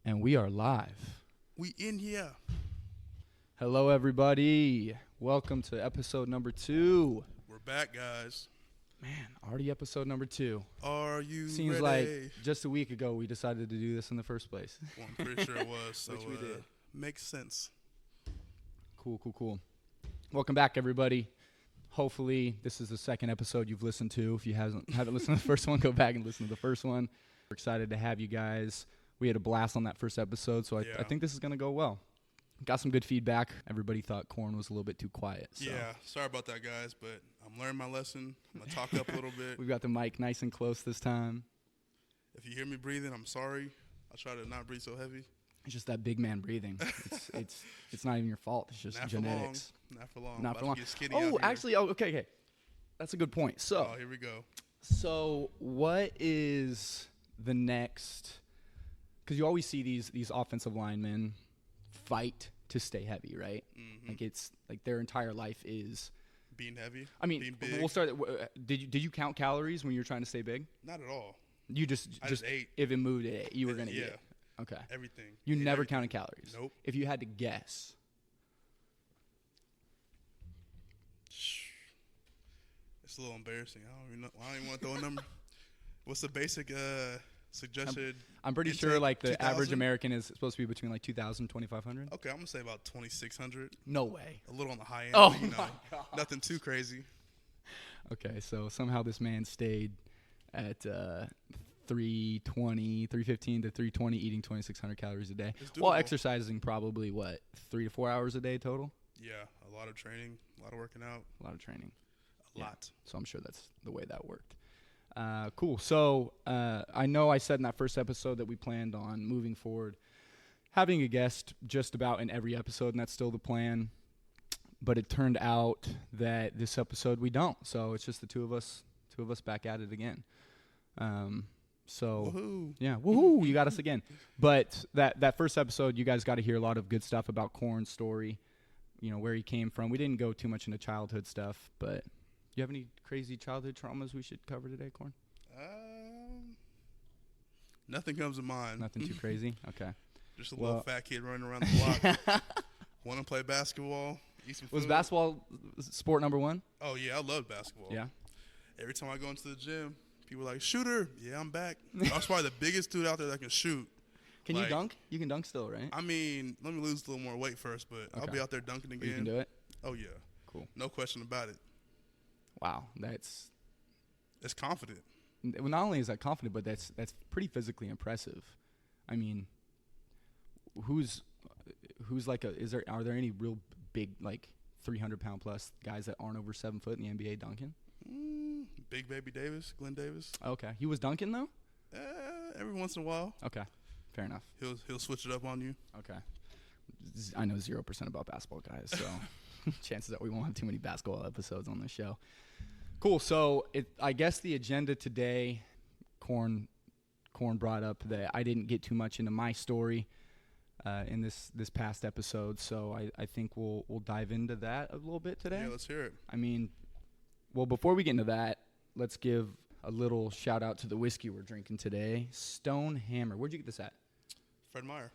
And we are live. We in here. Hello, everybody. Welcome to episode number 2. We're back, guys. Man, already episode number 2. Are you Seems ready? like just a week ago we decided to do this in the first place. Well, I'm pretty sure it was. So, Which we did. Makes sense. Cool. Welcome back, everybody. Hopefully, this is the second episode you've listened to. If you haven't listened to the first one, go back and listen to the first one. We're excited to have you guys. We had a blast on that first episode, so I think this is going to go well. Got some good feedback. Everybody thought Corn was a little bit too quiet. So. Yeah, sorry about that, guys, but I'm learning my lesson. I'm going to talk up a little bit. We've got the mic nice and close this time. If you hear me breathing, I'm sorry. I'll try to not breathe so heavy. It's just that big man breathing. It's not even your fault. It's just not genetics. Not for long. Not for long. Get skinny out here. Actually, okay. That's a good point. So, here we go. So what is the next? Because you always see these offensive linemen fight to stay heavy, right? Mm-hmm. Like it's like their entire life is being heavy. I mean, being big. we'll start. Did you count calories when you were trying to stay big? Not at all. You just ate. If it moved at 8, you were gonna eat it. Okay. Everything. You never everything. counted calories. Nope. If you had to guess. It's a little embarrassing. I don't even want to throw a number. What's the basic suggested? I'm pretty intake? sure like the 2,000? average American is supposed to be between like 2,000 and 2,500. Okay, I'm gonna say about 2,600. No way. A little on the high end. Oh but, my God. Nothing too crazy. Okay, so somehow this man stayed at 315 to 320, eating 2,600 calories a day. While exercising probably, 3 to 4 hours a day total? Yeah, a lot of training, a lot of working out. A lot of training. A lot. So I'm sure that's the way that worked. Cool. So I know I said in that first episode that we planned on moving forward having a guest just about in every episode, and that's still the plan. But it turned out that this episode we don't. So it's just the two of us back at it again. So woohoo. Yeah, woohoo, you got us again. But that first episode, you guys got to hear a lot of good stuff about Corn's story, where he came from. We didn't go too much into childhood stuff, but you have any crazy childhood traumas we should cover today, Corn? Nothing comes to mind. Nothing too crazy? Okay. Just a little fat kid running around the block. Want to play basketball, eat some food. Was basketball sport number 1? Oh, yeah, I love basketball. Yeah. Every time I go into the gym, people are like, shooter. Yeah, I'm back. I was probably the biggest dude out there that can shoot. Can you dunk? You can dunk still, right? I mean, let me lose a little more weight first, but I'll be out there dunking again. You can do it? Oh, yeah. Cool. No question about it. Wow, It's confident. Well, not only is that confident, but that's pretty physically impressive. I mean, who's like are there any real big like 300-pound plus guys that aren't over 7 foot in the NBA dunking? Big Baby Davis, Glenn Davis. Okay, he was dunking though. Every once in a while. Okay, fair enough. He'll switch it up on you. Okay, I know 0% about basketball, guys, so chances are we won't have too many basketball episodes on this show. Cool. So I guess the agenda today, Corn brought up that I didn't get too much into my story in this past episode, so I think we'll dive into that a little bit today. Yeah, let's hear it. I mean, well, before we get into that, let's give a little shout out to the whiskey we're drinking today, Stone Hammer. Where'd you get this at? Fred Meyer.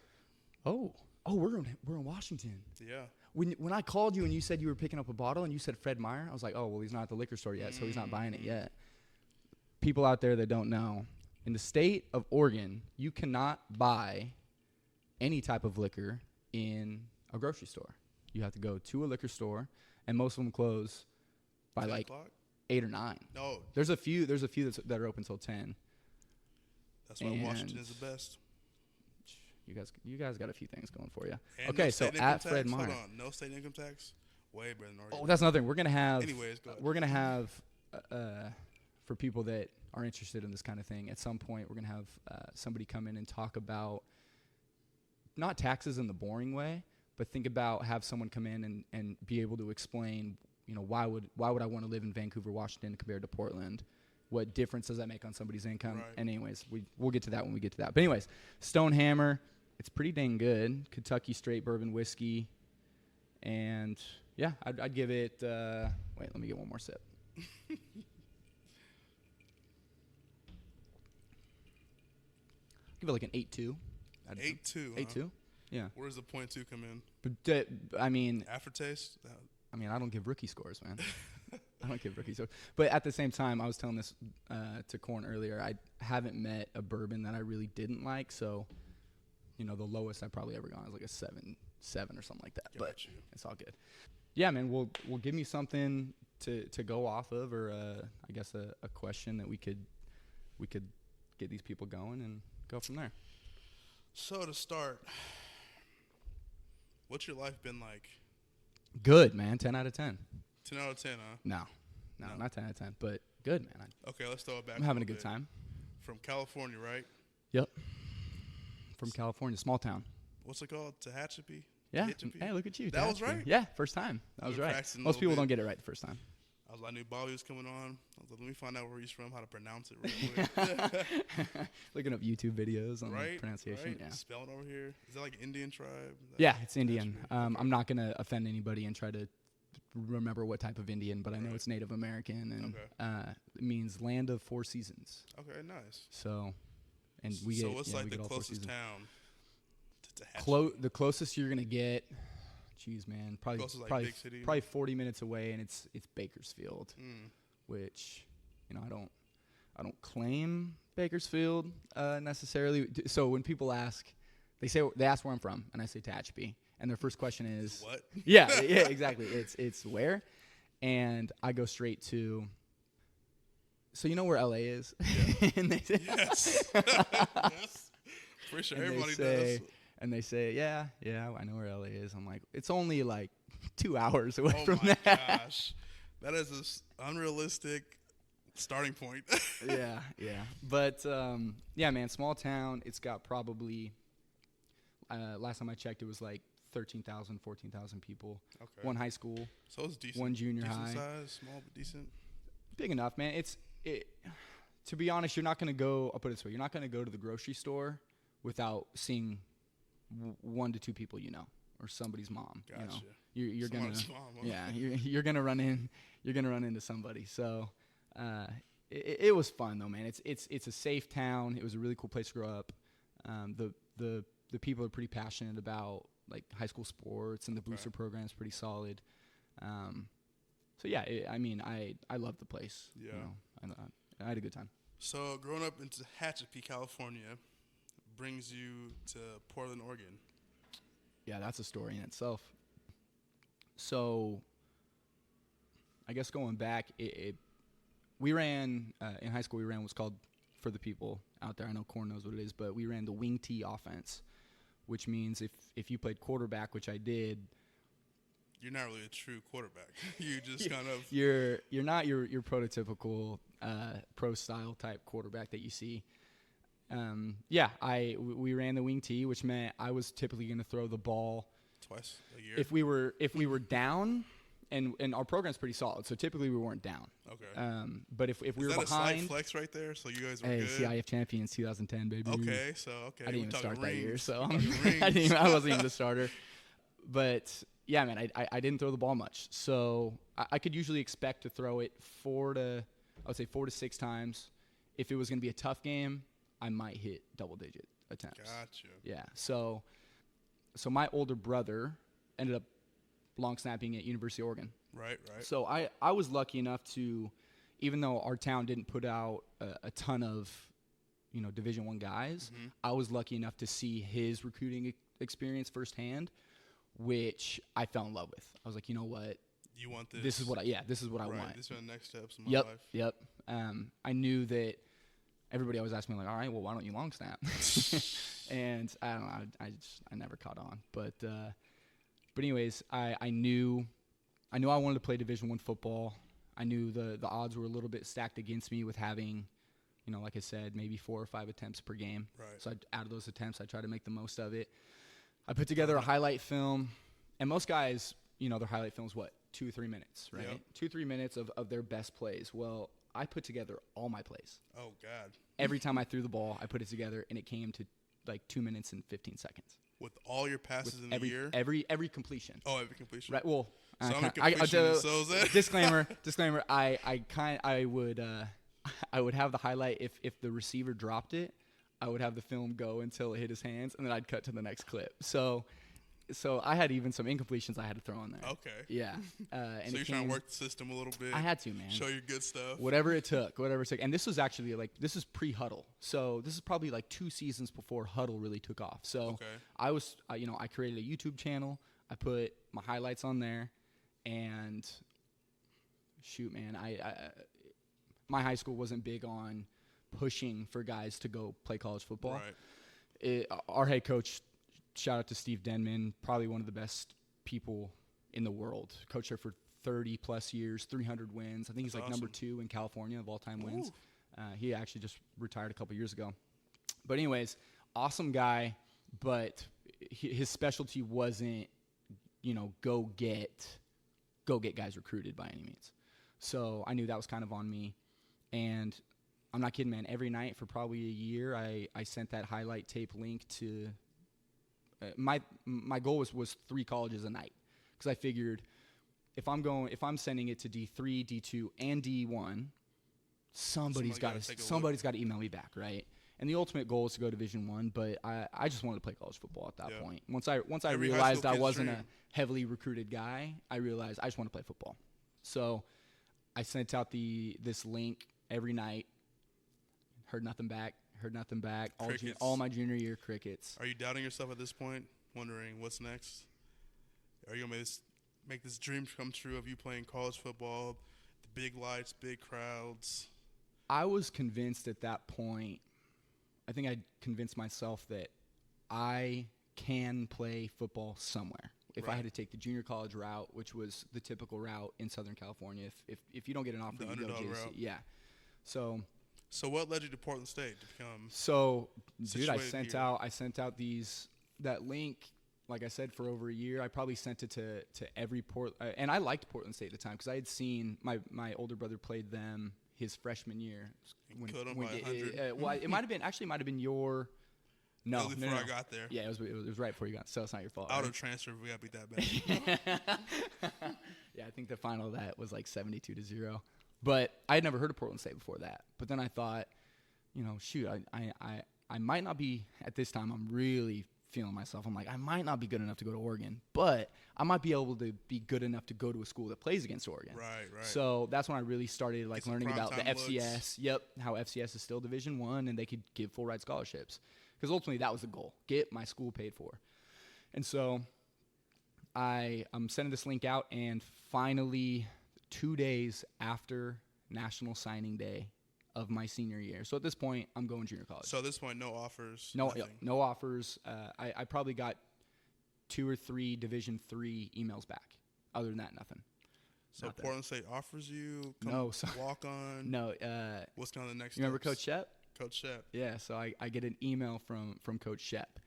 Oh, we're in Washington. Yeah. When I called you and you said you were picking up a bottle and you said Fred Meyer, I was like, oh, well, he's not at the liquor store yet, so he's not buying it yet. People out there that don't know, in the state of Oregon, you cannot buy any type of liquor in a grocery store. You have to go to a liquor store, and most of them close by like 8 or 9. No. There's a few that are open till 10. That's why Washington is the best. You guys got a few things going for you. And okay, no so at Fred Meyer. Hold on, no state income tax. Way better than Oregon. Oh, that's another thing. We're gonna have. Anyways, go ahead. We're gonna have for people that are interested in this kind of thing. At some point, we're gonna have somebody come in and talk about not taxes in the boring way, but have someone come in and be able to explain, why would I want to live in Vancouver, Washington compared to Portland? What difference does that make on somebody's income? Right. And anyways, we'll get to that when we get to that. But anyways, Stone Hammer, it's pretty dang good. Kentucky straight bourbon whiskey. And yeah, I'd give it, wait, let me get one more sip. Give it like an 8.2. 8-2. 8-2. Yeah. Where does the .2 come in? But I mean, Aftertaste. I don't give rookie scores, man. I don't give rookie scores. But at the same time, I was telling this to Corn earlier. I haven't met a bourbon that I really didn't like. So, the lowest I probably ever gone is like a 7 or something like that. But it's all good. Yeah, man. We'll give me something to go off of, or I guess a question that we could get these people going and go from there. So to start, what's your life been like? Good, man. 10 out of 10. 10 out of 10, huh? No, not 10 out of 10, but good, man. Okay, let's throw it back. I'm having a good time. From California, right? Yep. From California, small town. What's it called? Tehachapi? Yeah. Tehachapi? Hey, look at you. That was right? Yeah, first time. That was right. Most people don't get it right the first time. I knew Bobby was coming on. I was like, let me find out where he's from, how to pronounce it real quick. Looking up YouTube videos on right, pronunciation. Right. Yeah. Spelling over here. Is that like Indian tribe? Yeah, it's Indian. I'm not going to offend anybody and try to remember what type of Indian, but I know it's Native American, and it means land of 4 seasons. Okay, nice. So, and we so get. what's yeah, like we the get closest town to Tehachapi? The closest you're gonna get, geez, man, probably 40 minutes away, and it's Bakersfield, which I don't claim Bakersfield necessarily. So when people ask, they ask where I'm from, and I say Tehachapi, and their first question is what? Yeah, exactly. It's where, and I go straight to. So you know where LA is? Yeah. And they say, yes. Yes. For sure, everybody does. And they say, yeah, I know where LA is. I'm like, it's only like 2 hours away from that. Oh that. my gosh. That is an unrealistic starting point. Yeah. But, yeah, man, small town. It's got probably, last time I checked, it was like 13,000, 14,000 people. Okay. One high school. So it's decent. One junior high. Decent size, small but decent. Big enough, man. To be honest, you're not going to go, I'll put it this way, you're not going to go to the grocery store without seeing 1 to 2 people or somebody's mom. Gotcha. You're gonna mom, huh? yeah you're gonna run into somebody. So it was fun though, man. It's a safe town. It was a really cool place to grow up. The people are pretty passionate about like high school sports, and the booster program is pretty solid. So yeah, I love the place. Yeah, I had a good time. So growing up in Tehachapi, California, brings you to Portland, Oregon. Yeah, that's a story in itself. So, I guess going back, we ran in high school. We ran what's called, for the people out there, I know Corn knows what it is, but we ran the wing T offense, which means if you played quarterback, which I did, you're not really a true quarterback. You just kind of you're not your prototypical pro style type quarterback that you see. We ran the wing T, which meant I was typically going to throw the ball twice a year. If we were down, and our program's pretty solid, so typically we weren't down. Okay. But if we were behind, is that a slight flex right there? So you guys were good. CIF champions 2010, baby. Okay. I didn't even start that year, so I wasn't even the starter. But yeah, man, I didn't throw the ball much, so I could usually expect to throw it 4 to 6 times. If it was going to be a tough game, I might hit double-digit attempts. Gotcha. Yeah. So my older brother ended up long snapping at University of Oregon. Right. So I was lucky enough to, even though our town didn't put out a ton of, Division I guys, I was lucky enough to see his recruiting experience firsthand, which I fell in love with. I was like, you know what? You want this? This is what I want. These are the next steps in my life. Yep. I knew that. Everybody always asked me, like, all right, well, why don't you long snap? And I don't know, I never caught on. But anyways, I knew I wanted to play Division I football. I knew the odds were a little bit stacked against me with having, like I said, maybe 4 or 5 attempts per game. Right. So out of those attempts, I tried to make the most of it. I put together a highlight film, and most guys, their highlight film is what, 2 or 3 minutes, right? Yep. 2-3 minutes of their best plays. Well, I put together all my plays. Oh, God. Every time I threw the ball, I put it together, and it came to like 2 minutes and 15 seconds. With all your passes in the year? Every completion. Oh, every completion. Right. Well, disclaimer. I would have the highlight if the receiver dropped it. I would have the film go until it hit his hands, and then I'd cut to the next clip. So I had even some incompletions I had to throw in there. Okay. Yeah. And So you're trying to work the system a little bit. I had to, man. Show your good stuff. Whatever it took. And this was actually this is pre-Huddle. So this is probably like 2 seasons before Huddle really took off. So I created a YouTube channel. I put my highlights on there, and shoot, man, my high school wasn't big on pushing for guys to go play college football. Right. Our head coach, shout out to Steve Denman, probably one of the best people in the world. Coached there for 30 plus years, 300 wins. I think he's like number 2 in California of all time wins. He actually just retired a couple years ago. But anyways, awesome guy, but his specialty wasn't, go get guys recruited by any means. So I knew that was kind of on me. And I'm not kidding, man. Every night for probably a year, I sent that highlight tape link to my goal was 3 colleges a night, because I figured if I'm sending it to D3, D2, and D1, somebody's got to email me back, right? And the ultimate goal is to go Division I, but I just wanted to play college football at that point. Once I realized I wasn't a heavily recruited guy, I realized I just want to play football. So I sent out this link every night. Heard nothing back. All my junior year, crickets. Are you doubting yourself at this point, wondering what's next? Are you going to make this dream come true of you playing college football, the big lights, big crowds? I was convinced at that point. I think I convinced myself that I can play football somewhere. If I had to take the junior college route, which was the typical route in Southern California, if you don't get an offer, you go JC. Route. Yeah. So what led you to Portland State to become? So, dude, I sent out that link, like I said, for over a year. I probably sent it to every and I liked Portland State at the time because I had seen my older brother played them his freshman year. It might have been your. No, I got there. Yeah, it was right before you got. So it's not your fault. I would right? have transferred if we got beat that bad. Yeah, I think the final of that was like 72-0. But I had never heard of Portland State before that. But then I thought, shoot, I might not be at this time. I'm really feeling myself. I'm like, I might not be good enough to go to Oregon, but I might be able to be good enough to go to a school that plays against Oregon. Right. So that's when I really started learning about the FCS. Looks. Yep, how FCS is still Division I, and they could give full ride scholarships. Because ultimately that was the goal: get my school paid for. And so I'm sending this link out, and finally, 2 days after National Signing Day of my senior year. So at this point, I'm going junior college. So at this point, no offers? No offers. I probably got 2 or 3 Division III emails back. Other than that, nothing. So Portland State offers you? Walk on? No. What's kind of the next You remember steps? Coach Shep? Coach Shep. Yeah, so I get an email from Coach Shep.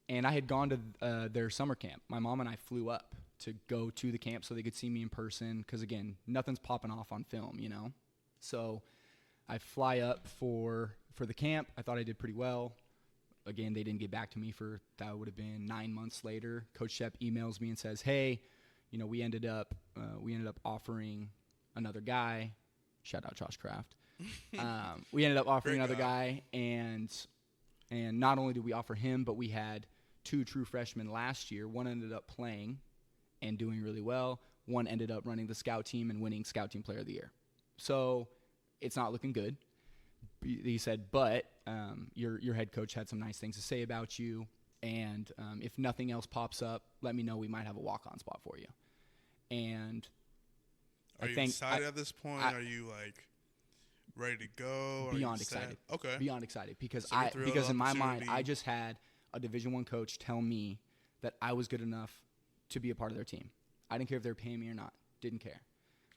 And I had gone to their summer camp. My mom and I flew up to go to the camp so they could see me in person because, again, nothing's popping off on film, So I fly up for the camp. I thought I did pretty well. Again, they didn't get back to me that would have been 9 months later. Coach Shep emails me and says, hey, we ended up offering another guy. Shout out Josh Kraft. We ended up offering another guy, and not only did we offer him, but we had 2 true freshmen last year. One ended up playing and doing really well. One ended up running the scout team and winning Scout Team Player of the Year. So it's not looking good. He said, but your head coach had some nice things to say about you, and if nothing else pops up, let me know. We might have a walk-on spot for you. And Are you excited at this point? Are you ready to go? Beyond excited. Okay. Beyond excited because So because in my mind I just had a Division I coach tell me that I was good enough to be a part of their team. I didn't care if they were paying me or not. Didn't care.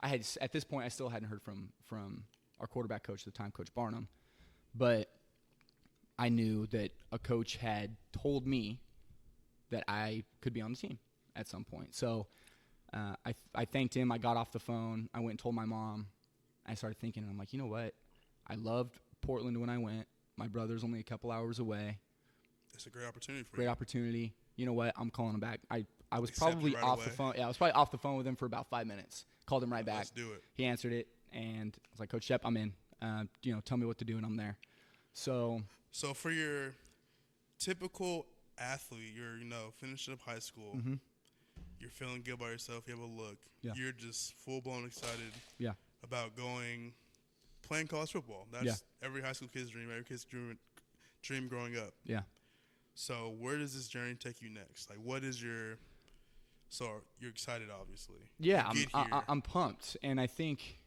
At this point I still hadn't heard from our quarterback coach at the time, Coach Barnum, but I knew that a coach had told me that I could be on the team at some point. So I thanked him. I got off the phone. I went and told my mom. I started thinking, and I'm like, you know what? I loved Portland when I went. My brother's only a couple hours away. It's a great opportunity for you. Great opportunity. You know what? I'm calling him back. I was probably off the phone. Yeah, I was probably off the phone with him for about 5 minutes. Called him right back. Let's do it. He answered it, and I was like, Coach Shep, I'm in. Tell me what to do, and I'm there. So So for your typical athlete, you're finishing up high school. Mm-hmm. You're feeling good by yourself. You have a look. Yeah. You're just full blown excited. Yeah. About playing college football. That's every high school kid's dream. Every kid's dream growing up. Yeah. So where does this journey take you next? Like, what is your? So you're excited, obviously. Yeah, I'm pumped, and I think,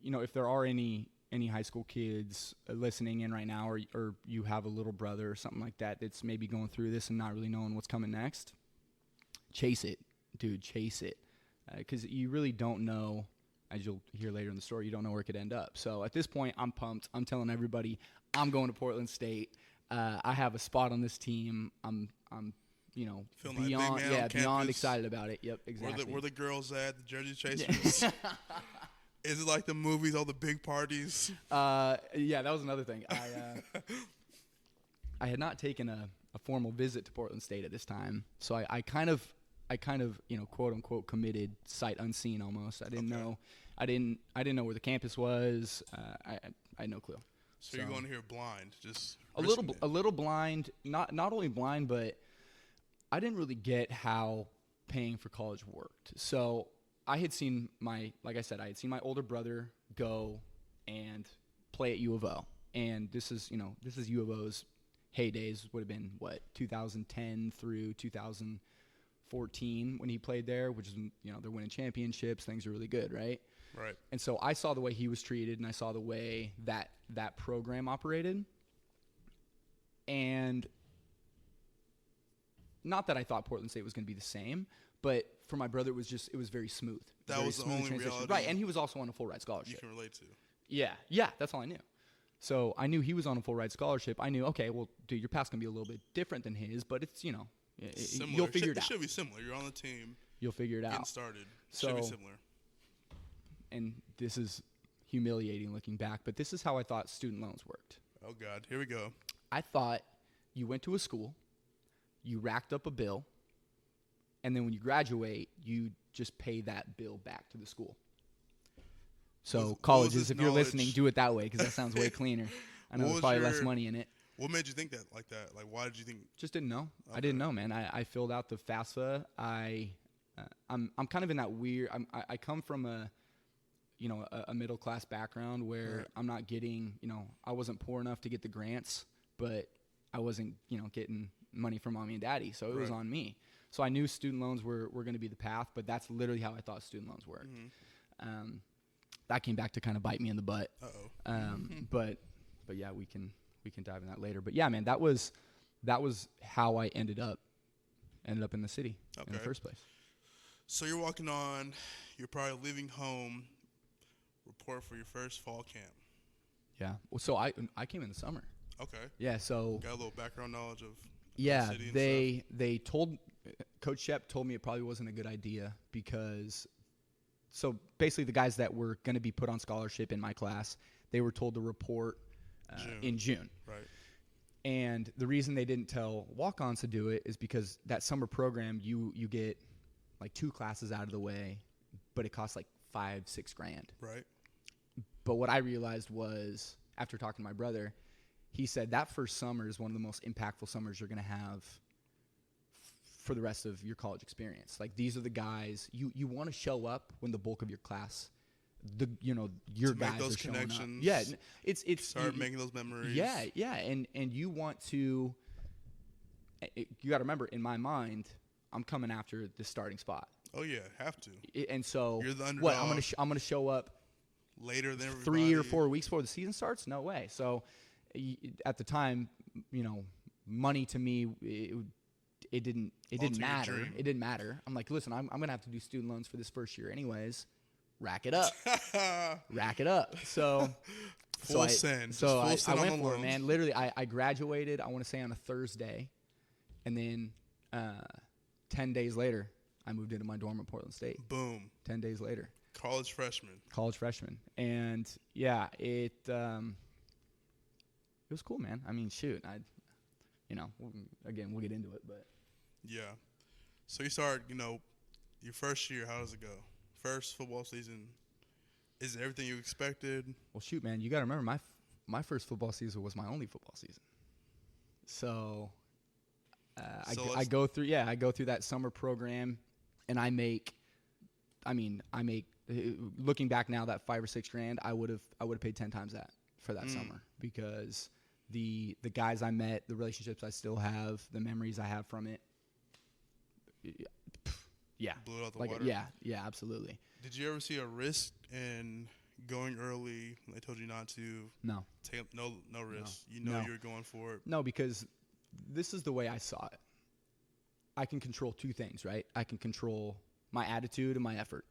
if there are any high school kids listening in right now, or you have a little brother or something like that that's maybe going through this and not really knowing what's coming next, chase it, dude, chase it, because you really don't know. As you'll hear later in the story, you don't know where it could end up. So at this point, I'm pumped. I'm telling everybody I'm going to Portland State. I have a spot on this team. I'm feeling beyond, like big man on beyond campus. Excited about it. Yep, exactly. Where the girls at? The Jersey Chasers. Is it like the movies, all the big parties? Yeah, that was another thing. I had not taken a formal visit to Portland State at this time, so I kind of quote unquote committed sight unseen almost. I didn't know where the campus was. I had no clue. So you're going here blind, just a little blind. Not only blind, but I didn't really get how paying for college worked. So I had seen my older brother go and play at U of O, and this is U of O's heydays. Would have been 2010 through 2014 when he played there, which is they're winning championships. Things are really good, right? Right. And so I saw the way he was treated, and I saw the way that program operated. And not that I thought Portland State was going to be the same, but for my brother, it was very smooth. That was the only transition. reality. Right, and he was also on a full ride scholarship. You can relate to. Yeah, that's all I knew. So I knew he was on a full ride scholarship. I knew, okay, well, dude, your path's going to be a little bit different than his, but it's, Similar. you'll figure it out. It should be similar. You're on the team. You'll figure it Getting out. started. So, should be similar. And this is humiliating looking back, but this is how I thought student loans worked. Oh, God. Here we go. I thought you went to a school, you racked up a bill, and then when you graduate, you just pay that bill back to the school. So colleges, if you're listening, do it that way because that sounds way cleaner. I know there's probably less money in it. What made you think that like that? Like, why did you think? Just didn't know. Okay. I didn't know, man. I filled out the FAFSA. I'm kind of in that weird. I come from a middle class background where right. I'm not getting. I wasn't poor enough to get the grants, but I wasn't getting money from mommy and daddy, so it was on me. So I knew student loans were going to be the path, but that's literally how I thought student loans worked. Mm-hmm. That came back to kind of bite me in the butt. But yeah, we can dive in that later. But yeah, man, that was how I ended up in the city in the first place. So you're walking on, you're probably leaving home, report for your first fall camp. Yeah. Well, so I came in the summer. Okay. Yeah. So got a little background knowledge of. Yeah, the city and they told Coach Shep told me it probably wasn't a good idea because. So basically, the guys that were going to be put on scholarship in my class, they were told to report in June. Right. And the reason they didn't tell walk-ons to do it is because that summer program, you get like 2 classes out of the way, but it costs like $5-6 grand. Right. But what I realized was after talking to my brother, he said that first summer is one of the most impactful summers you're going to have for the rest of your college experience. Like, these are the guys you want to show up when the bulk of your class, your guys those are showing connections. up. Yeah, it's start making those memories. Yeah, and you want to. You got to remember, in my mind, I'm coming after the starting spot. Oh yeah, have to. And so, you're the underdog. What I'm gonna show up later than everybody. 3 or 4 weeks before the season starts? No way. So, at the time, money to me it didn't matter. Dream. It didn't matter. I'm like, listen, I'm gonna have to do student loans for this first year anyways. Rack it up. So full send. So I went for it, man. Literally, I graduated, I want to say on a Thursday, and then 10 days later, I moved into my dorm at Portland State. Boom. 10 days later. College freshman. And yeah, it was cool, man. I mean, shoot, again, we'll get into it, but yeah. So you start, your first year. How does it go? First football season. Is it everything you expected? Well, shoot, man, you got to remember my first football season was my only football season. So, I go through that summer program, and I make looking back now, that $5 or $6 grand, I would have paid 10 times that for that summer, because the guys I met, the relationships I still have, the memories I have from it. Yeah. Blew it out the water. Yeah, absolutely. Did you ever see a risk in going early when they told you not to? No. Take no risk. No. You were going for it. No, because this is the way I saw it. I can control two things, right? I can control my attitude and my effort.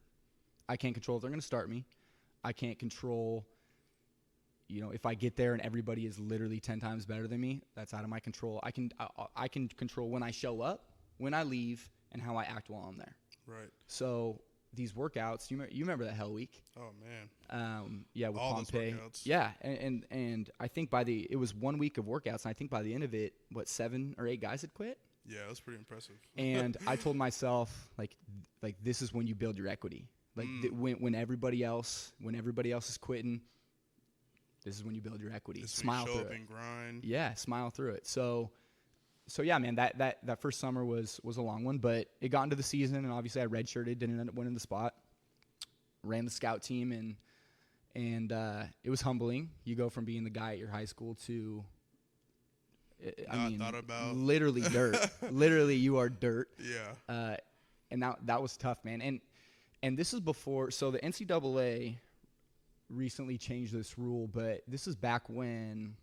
I can't control if they're going to start me. I can't control, if I get there and everybody is literally 10 times better than me. That's out of my control. I can control when I show up, when I leave, and how I act while I'm there. Right. So these workouts, you remember that Hell Week? Oh man. With all Pompey. Those workouts. Yeah, and I think it was 1 week of workouts, and I think by the end of it, 7 or 8 guys had quit. Yeah, it was pretty impressive. And I told myself, like this is when you build your equity. When everybody else is quitting, this is when you build your equity. Smile through it. And grind. Yeah, smile through it. So yeah, man, that first summer was a long one, but it got into the season, and obviously I redshirted, didn't end up winning the spot. Ran the scout team, and it was humbling. You go from being the guy at your high school to, thought about. Literally dirt. Literally, you are dirt. Yeah. And that was tough, man. And this is before, so the NCAA recently changed this rule, but this is back when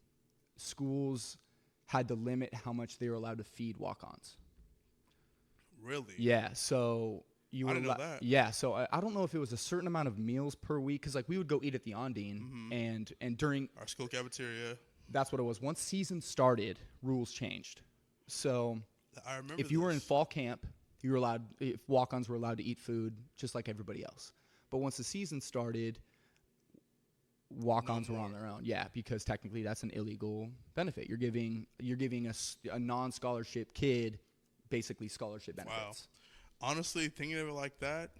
schools had to limit how much they were allowed to feed walk-ons. Really? Yeah. So I didn't know that. Yeah. So I don't know if it was a certain amount of meals per week, because we would go eat at the Ondine, and during our school cafeteria. That's what it was. Once season started, rules changed. So I remember if you were in fall camp, you were allowed. If walk-ons were allowed to eat food just like everybody else. But once the season started, walk-ons were on their own. Yeah, because technically that's an illegal benefit. You're giving a non-scholarship kid basically scholarship benefits. Wow. Honestly, thinking of it like that,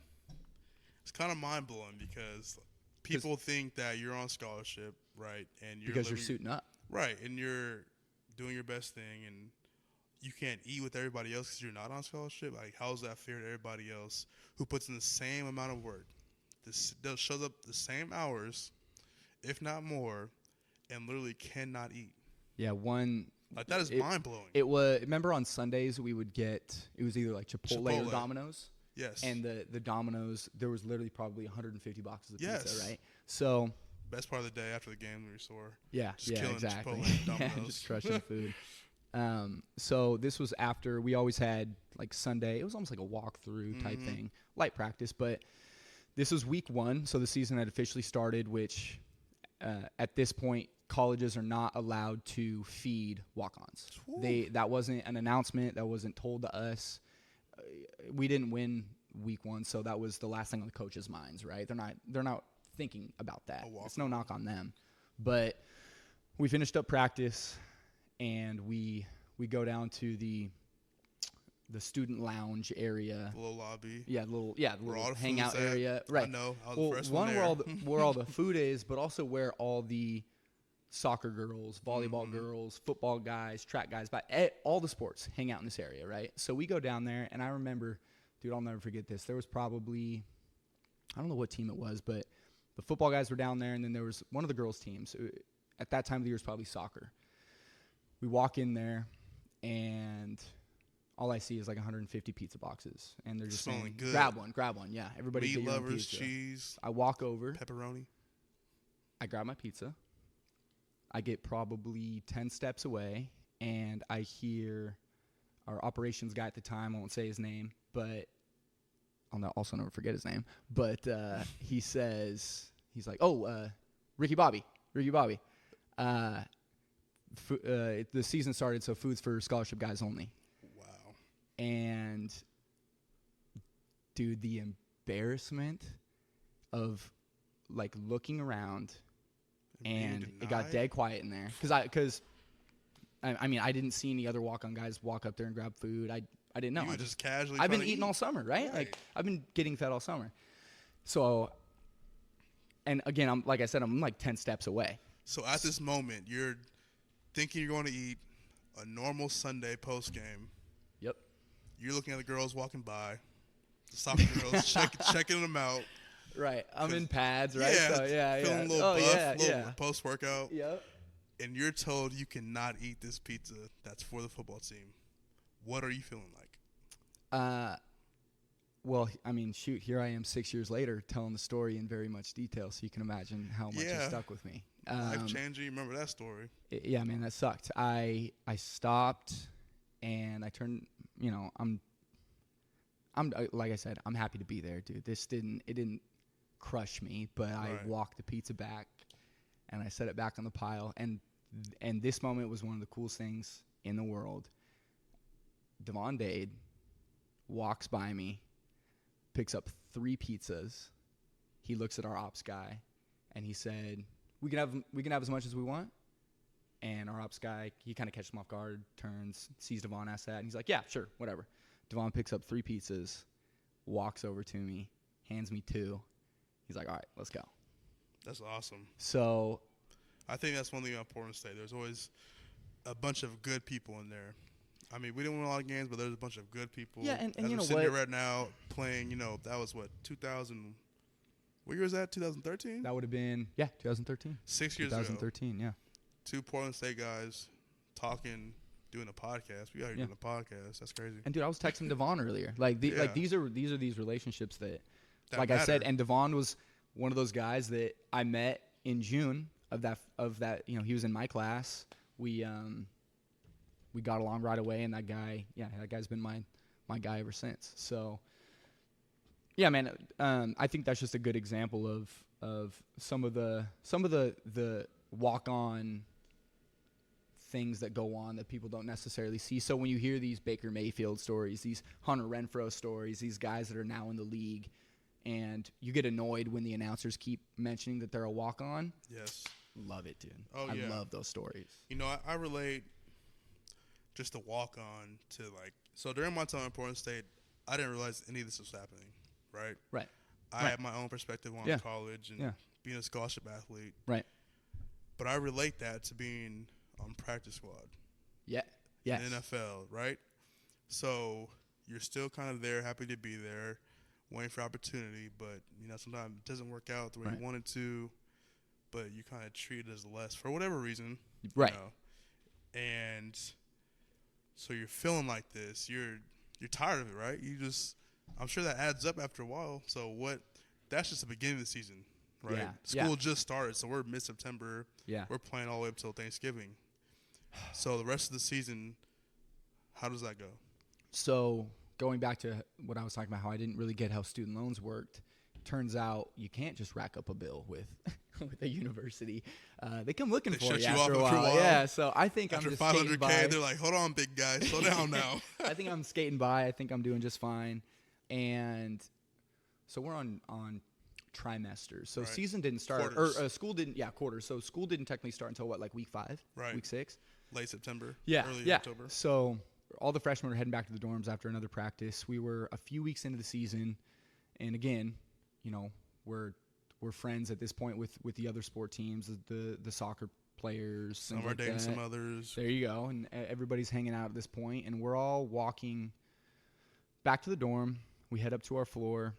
it's kind of mind-blowing, because people think that you're on scholarship, right? And you're suiting up. Right, and you're doing your best thing, and you can't eat with everybody else because you're not on scholarship. Like, how is that fair to everybody else who puts in the same amount of work? Shows up the same hours, if not more, and literally cannot eat. Yeah, that is mind-blowing. It was, remember on Sundays we would get, it was either like Chipotle or Domino's. Yes. And the Domino's, there was literally probably 150 boxes of yes. pizza, right? So best part of the day after the game we were sore. Yeah, just killing exactly. Chipotle and just crushing food. So this was after we always had like Sunday. It was almost like a walkthrough type thing, light practice. But this was week 1, so the season had officially started. Which at this point, colleges are not allowed to feed walk-ons. That wasn't an announcement. That wasn't told to us. We didn't win week 1, so that was the last thing on the coaches' minds, right? They're not thinking about that. It's no knock on them. But we finished up practice, and we go down to the student lounge area. The little lobby. Yeah, the little hangout area. Right. I know. I was the first one there. where all the food is, but also where all the soccer girls, volleyball girls, football guys, track guys, all the sports hang out in this area, right? So we go down there, and I remember, dude, I'll never forget this. There was probably, I don't know what team it was, but the football guys were down there, and then there was one of the girls' teams. At that time of the year, it was probably soccer. We walk in there, and all I see is like 150 pizza boxes, and they're just saying, good. grab one. Yeah, everybody meat get your own lovers, pizza. cheese, I walk over. pepperoni. I grab my pizza. I get probably 10 steps away, and I hear our operations guy at the time, I won't say his name, but I'll also never forget his name. But he says, he's like, Ricky Bobby. The season started, so food's for scholarship guys only. Wow. And, dude, the embarrassment of, like, looking around, and it got dead quiet in there. Because I didn't see any other walk-on guys walk up there and grab food. I didn't know. You were just casually I've been eating all summer, right? Like, I've been getting fed all summer. So, and again, I'm like 10 steps away. So at this moment, you're thinking you're going to eat a normal Sunday post game. Yep. You're looking at the girls walking by, the soccer girls, checking them out. Right. I'm in pads, right? Yeah. So, yeah. Feeling a little buff, little post workout. Yep. And you're told you cannot eat this pizza that's for the football team. What are you feeling like? Well, I mean, shoot, here I am 6 years later telling the story in very much detail, so you can imagine how much it stuck with me. Life-changing. You remember that story. Yeah, man, that sucked. I stopped, and I turned, I'm like I said, I'm happy to be there, dude. It didn't crush me, but I walked the pizza back, and I set it back on the pile, and this moment was one of the coolest things in the world. Devon Dade walks by me, picks up 3 pizzas. He looks at our ops guy, and he said, "We can have as much as we want." And our ops guy, he kind of catches him off guard, turns, sees Devon, asks that, and he's like, "Yeah, sure, whatever." Devon picks up 3 pizzas, walks over to me, hands me 2. He's like, "All right, let's go." That's awesome. So, I think that's one thing important to say. There's always a bunch of good people in there. I mean, we didn't win a lot of games, but there's a bunch of good people. Yeah, and as you know sitting what? here right now playing, that was what, 2000. What year was that? 2013? That would have been 2013. 6 years 2013, ago. 2013, yeah. 2 Portland State guys talking, doing a podcast. We out here doing a podcast. That's crazy. And dude, I was texting Devon earlier. Like these are these relationships that like matter. I said, and Devon was one of those guys that I met in June of that. He was in my class. We got along right away, and that guy's been my guy ever since. So, yeah, man, I think that's just a good example of some of the walk-on things that go on that people don't necessarily see. So when you hear these Baker Mayfield stories, these Hunter Renfrow stories, these guys that are now in the league, and you get annoyed when the announcers keep mentioning that they're a walk-on. Yes. Love it, dude. Oh, yeah. I love those stories. I relate just to walk on to so during my time at Portland State, I didn't realize any of this was happening, right? Right. I had my own perspective on college and being a scholarship athlete. Right. But I relate that to being on practice squad. Yeah. Yes. In the NFL, right? So you're still kind of there, happy to be there, waiting for opportunity, but sometimes it doesn't work out the way you wanted to, but you kind of treat it as less for whatever reason. Right. And so you're feeling like this. You're tired of it, right? I'm sure that adds up after a while. So that's just the beginning of the season, right? Yeah. School just started, so we're mid-September. Yeah. We're playing all the way up till Thanksgiving. So the rest of the season, how does that go? So going back to what I was talking about, how I didn't really get how student loans worked, turns out you can't just rack up a bill with a university. They come looking for you after a while. Yeah, so I think after I'm just skating by. $500K, they're like, hold on, big guy, slow down now. I think I'm skating by. I think I'm doing just fine. And so we're on trimesters. So season didn't start. Quarters. Or school didn't, quarters. So school didn't technically start until week 5? Right. Week 6? Late September. Early October. So all the freshmen were heading back to the dorms after another practice. We were a few weeks into the season. And again, we're friends at this point with the other sport teams, the soccer players. Some are dating some others. There you go. And everybody's hanging out at this point, and we're all walking back to the dorm. We head up to our floor,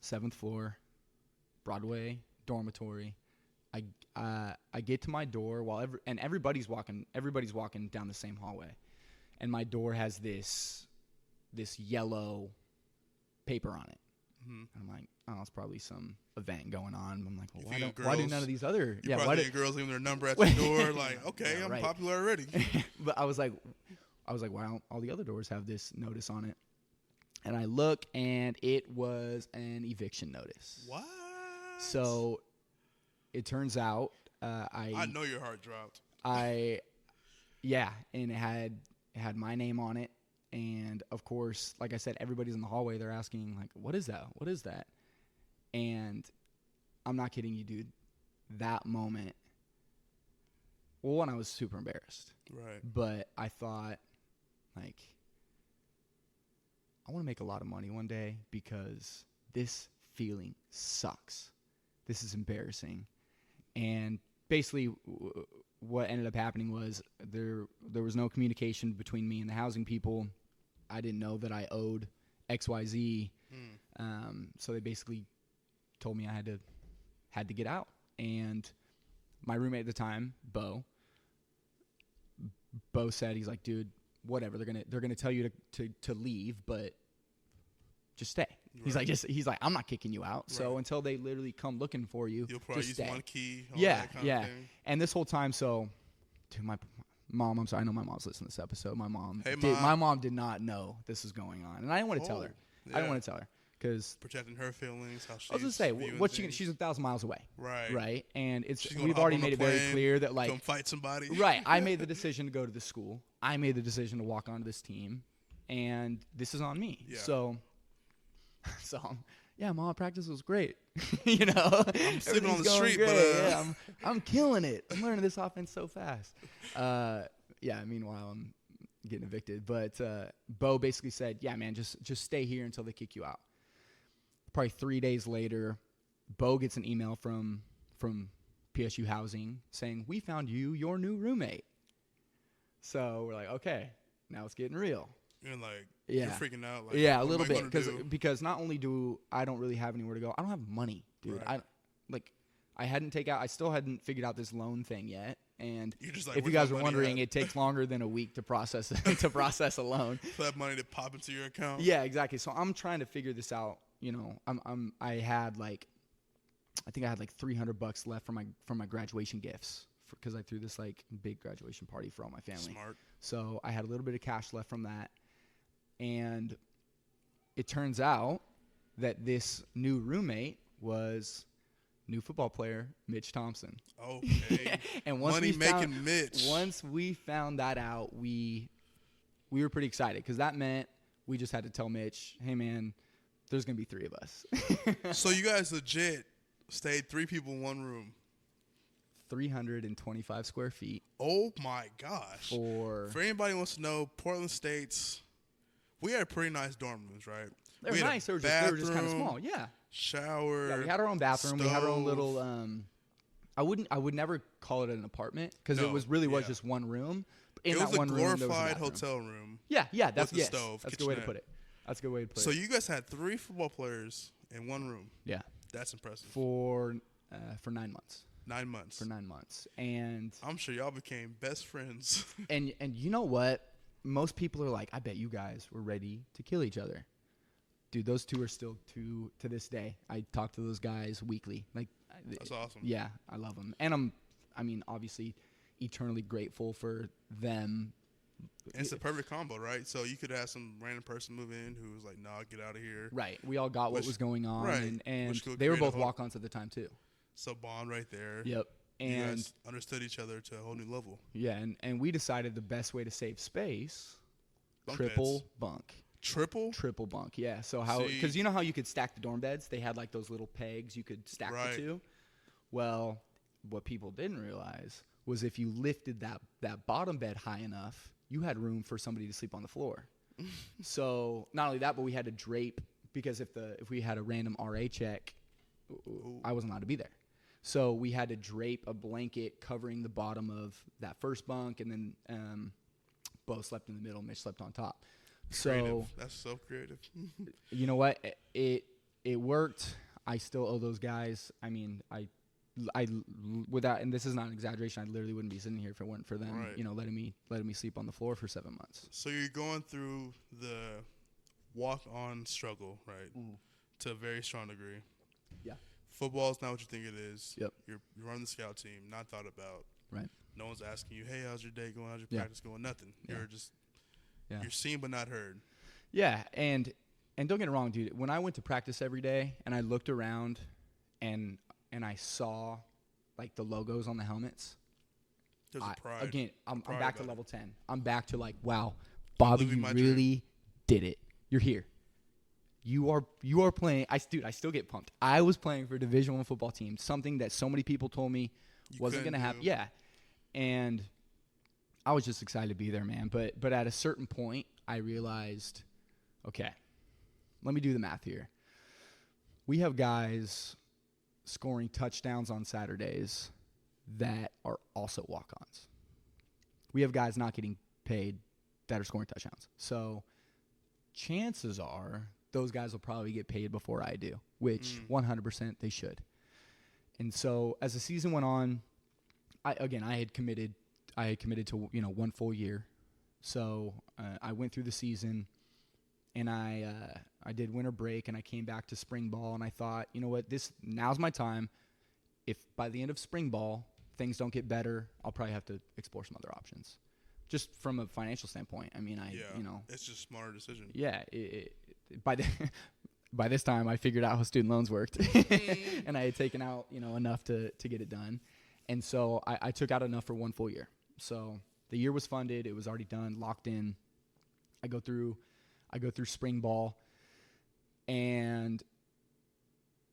7th floor, Broadway dormitory. I get to my door while everybody's walking down the same hallway, and my door has this yellow paper on it. Mm-hmm. I'm like, oh, it's probably some event going on. I'm like, well, why do none of these other why do girls leave their number at the door? Like, okay, I'm popular already. But I was like, wow, all the other doors have this notice on it. And I look, and it was an eviction notice. What? So it turns out I know your heart dropped. And it had my name on it. And, of course, like I said, everybody's in the hallway. They're asking, like, what is that? What is that? And I'm not kidding you, dude. That moment, well, one, I was super embarrassed. Right. But I thought, like, I want to make a lot of money one day because this feeling sucks. This is embarrassing. And basically what ended up happening was there was no communication between me and the housing people. I didn't know that I owed XYZ. So they basically told me I had to get out. And my roommate at the time, Bo said, he's like, dude, whatever. They're gonna tell you to leave, but just stay. Right. He's like, I'm not kicking you out. Right. So until they literally come looking for you, you'll probably just use stay. one key. Yeah. And this whole time, so dude, my mom, I'm sorry, I know my mom's listening to this episode. My mom did not know this was going on, and I didn't want to tell her. Yeah. I didn't want to tell her because protecting her feelings. How she's I was gonna say, she's 1,000 miles away. Right. And we've already made it very clear that like come fight somebody. Right. I made the decision to go to the school. I made the decision to walk onto this team, and this is on me. Yeah. So yeah, Mom, practice was great. You know, I'm sleeping on the street, great. But I'm killing it. I'm learning this offense so fast. Meanwhile, I'm getting evicted. But Bo basically said, "Yeah, man, just stay here until they kick you out." Probably 3 days later, Bo gets an email from PSU Housing saying, "We found you your new roommate." So we're like, okay, now it's getting real. You're like, you're freaking out. Like, yeah, a little bit because not only do I don't really have anywhere to go, I don't have money, dude. Right. I still hadn't figured out this loan thing yet. And just like, if you guys are wondering, it takes longer than a week to process a loan. For that money to pop into your account. Yeah, exactly. So I'm trying to figure this out. You know, I had like $300 left from my graduation gifts because I threw this like big graduation party for all my family. Smart. So I had a little bit of cash left from that. And it turns out that this new roommate was new football player Mitch Thompson. Okay. And once we found that out, we were pretty excited because that meant we just had to tell Mitch, "Hey man, there's gonna be 3 of us." So you guys legit stayed 3 people in one room. 325 square feet. Oh my gosh! For anybody who wants to know, Portland State's. We had pretty nice dorm rooms, right? They were nice. They were just kind of small. Yeah. Shower. Yeah, we had our own bathroom. Stove. We had our own little. I would never call it an apartment because it was just one room. In that one room, there was a glorified hotel room. Yeah. That's with the stove. That's a good way to put it. So you guys had 3 football players in one room. Yeah. That's impressive. For 9 months. 9 months. For 9 months, and I'm sure y'all became best friends. and you know what? Most people are like, I bet you guys were ready to kill each other. Dude, those 2 are still to this day. I talk to those guys weekly. Like, that's awesome. Yeah, I love them. And I'm obviously eternally grateful for them. And it's a perfect combo, right? So you could have some random person move in who was like, "Nah, get out of here." Right. We all got what was going on. Right. And they were both walk-ons at the time, too. So bond right there. Yep. And you guys understood each other to a whole new level. Yeah, and we decided the best way to save space, triple bunk. Triple bunk, yeah. So because you know how you could stack the dorm beds? They had like those little pegs you could stack the 2. Well, what people didn't realize was if you lifted that bottom bed high enough, you had room for somebody to sleep on the floor. So not only that, but we had to drape because if we had a random RA check, I wasn't allowed to be there. So we had to drape a blanket covering the bottom of that first bunk, and then Bo slept in the middle, Mitch slept on top. So that's so creative. You know what? It worked. I still owe those guys. I mean, I without, and this is not an exaggeration, I literally wouldn't be sitting here if it weren't for them, right. You know, letting me sleep on the floor for 7 months. So you're going through the walk-on struggle, right? To a very strong degree. Yeah. Football is not what you think it is. Yep. You're running the scout team, not thought about. Right. No one's asking you, "Hey, how's your day going? How's your practice going?" Nothing. Yeah. You're just you're seen but not heard. Yeah, and don't get it wrong, dude. When I went to practice every day and I looked around and I saw like the logos on the helmets. There's a pride. Again, I'm back to level 10. I'm back to like, wow, Bobby, you really did it. You're here. You are playing. I still get pumped. I was playing for a Division I football team, something that so many people told me wasn't going to happen. Yeah, and I was just excited to be there, man. But at a certain point, I realized, okay, let me do the math here. We have guys scoring touchdowns on Saturdays that are also walk-ons. We have guys not getting paid that are scoring touchdowns. So chances are those guys will probably get paid before I do, which 100% they should. And so as the season went on, I had committed to, one full year. So I went through the season, and I did winter break, and I came back to spring ball, and I thought, you know what, now's my time. If by the end of spring ball things don't get better, I'll probably have to explore some other options. Just from a financial standpoint. I mean, it's just a smarter decision. Yeah. By this time, I figured out how student loans worked, and I had taken out, enough to get it done. And so I took out enough for one full year. So the year was funded. It was already done, locked in. I go through spring ball, and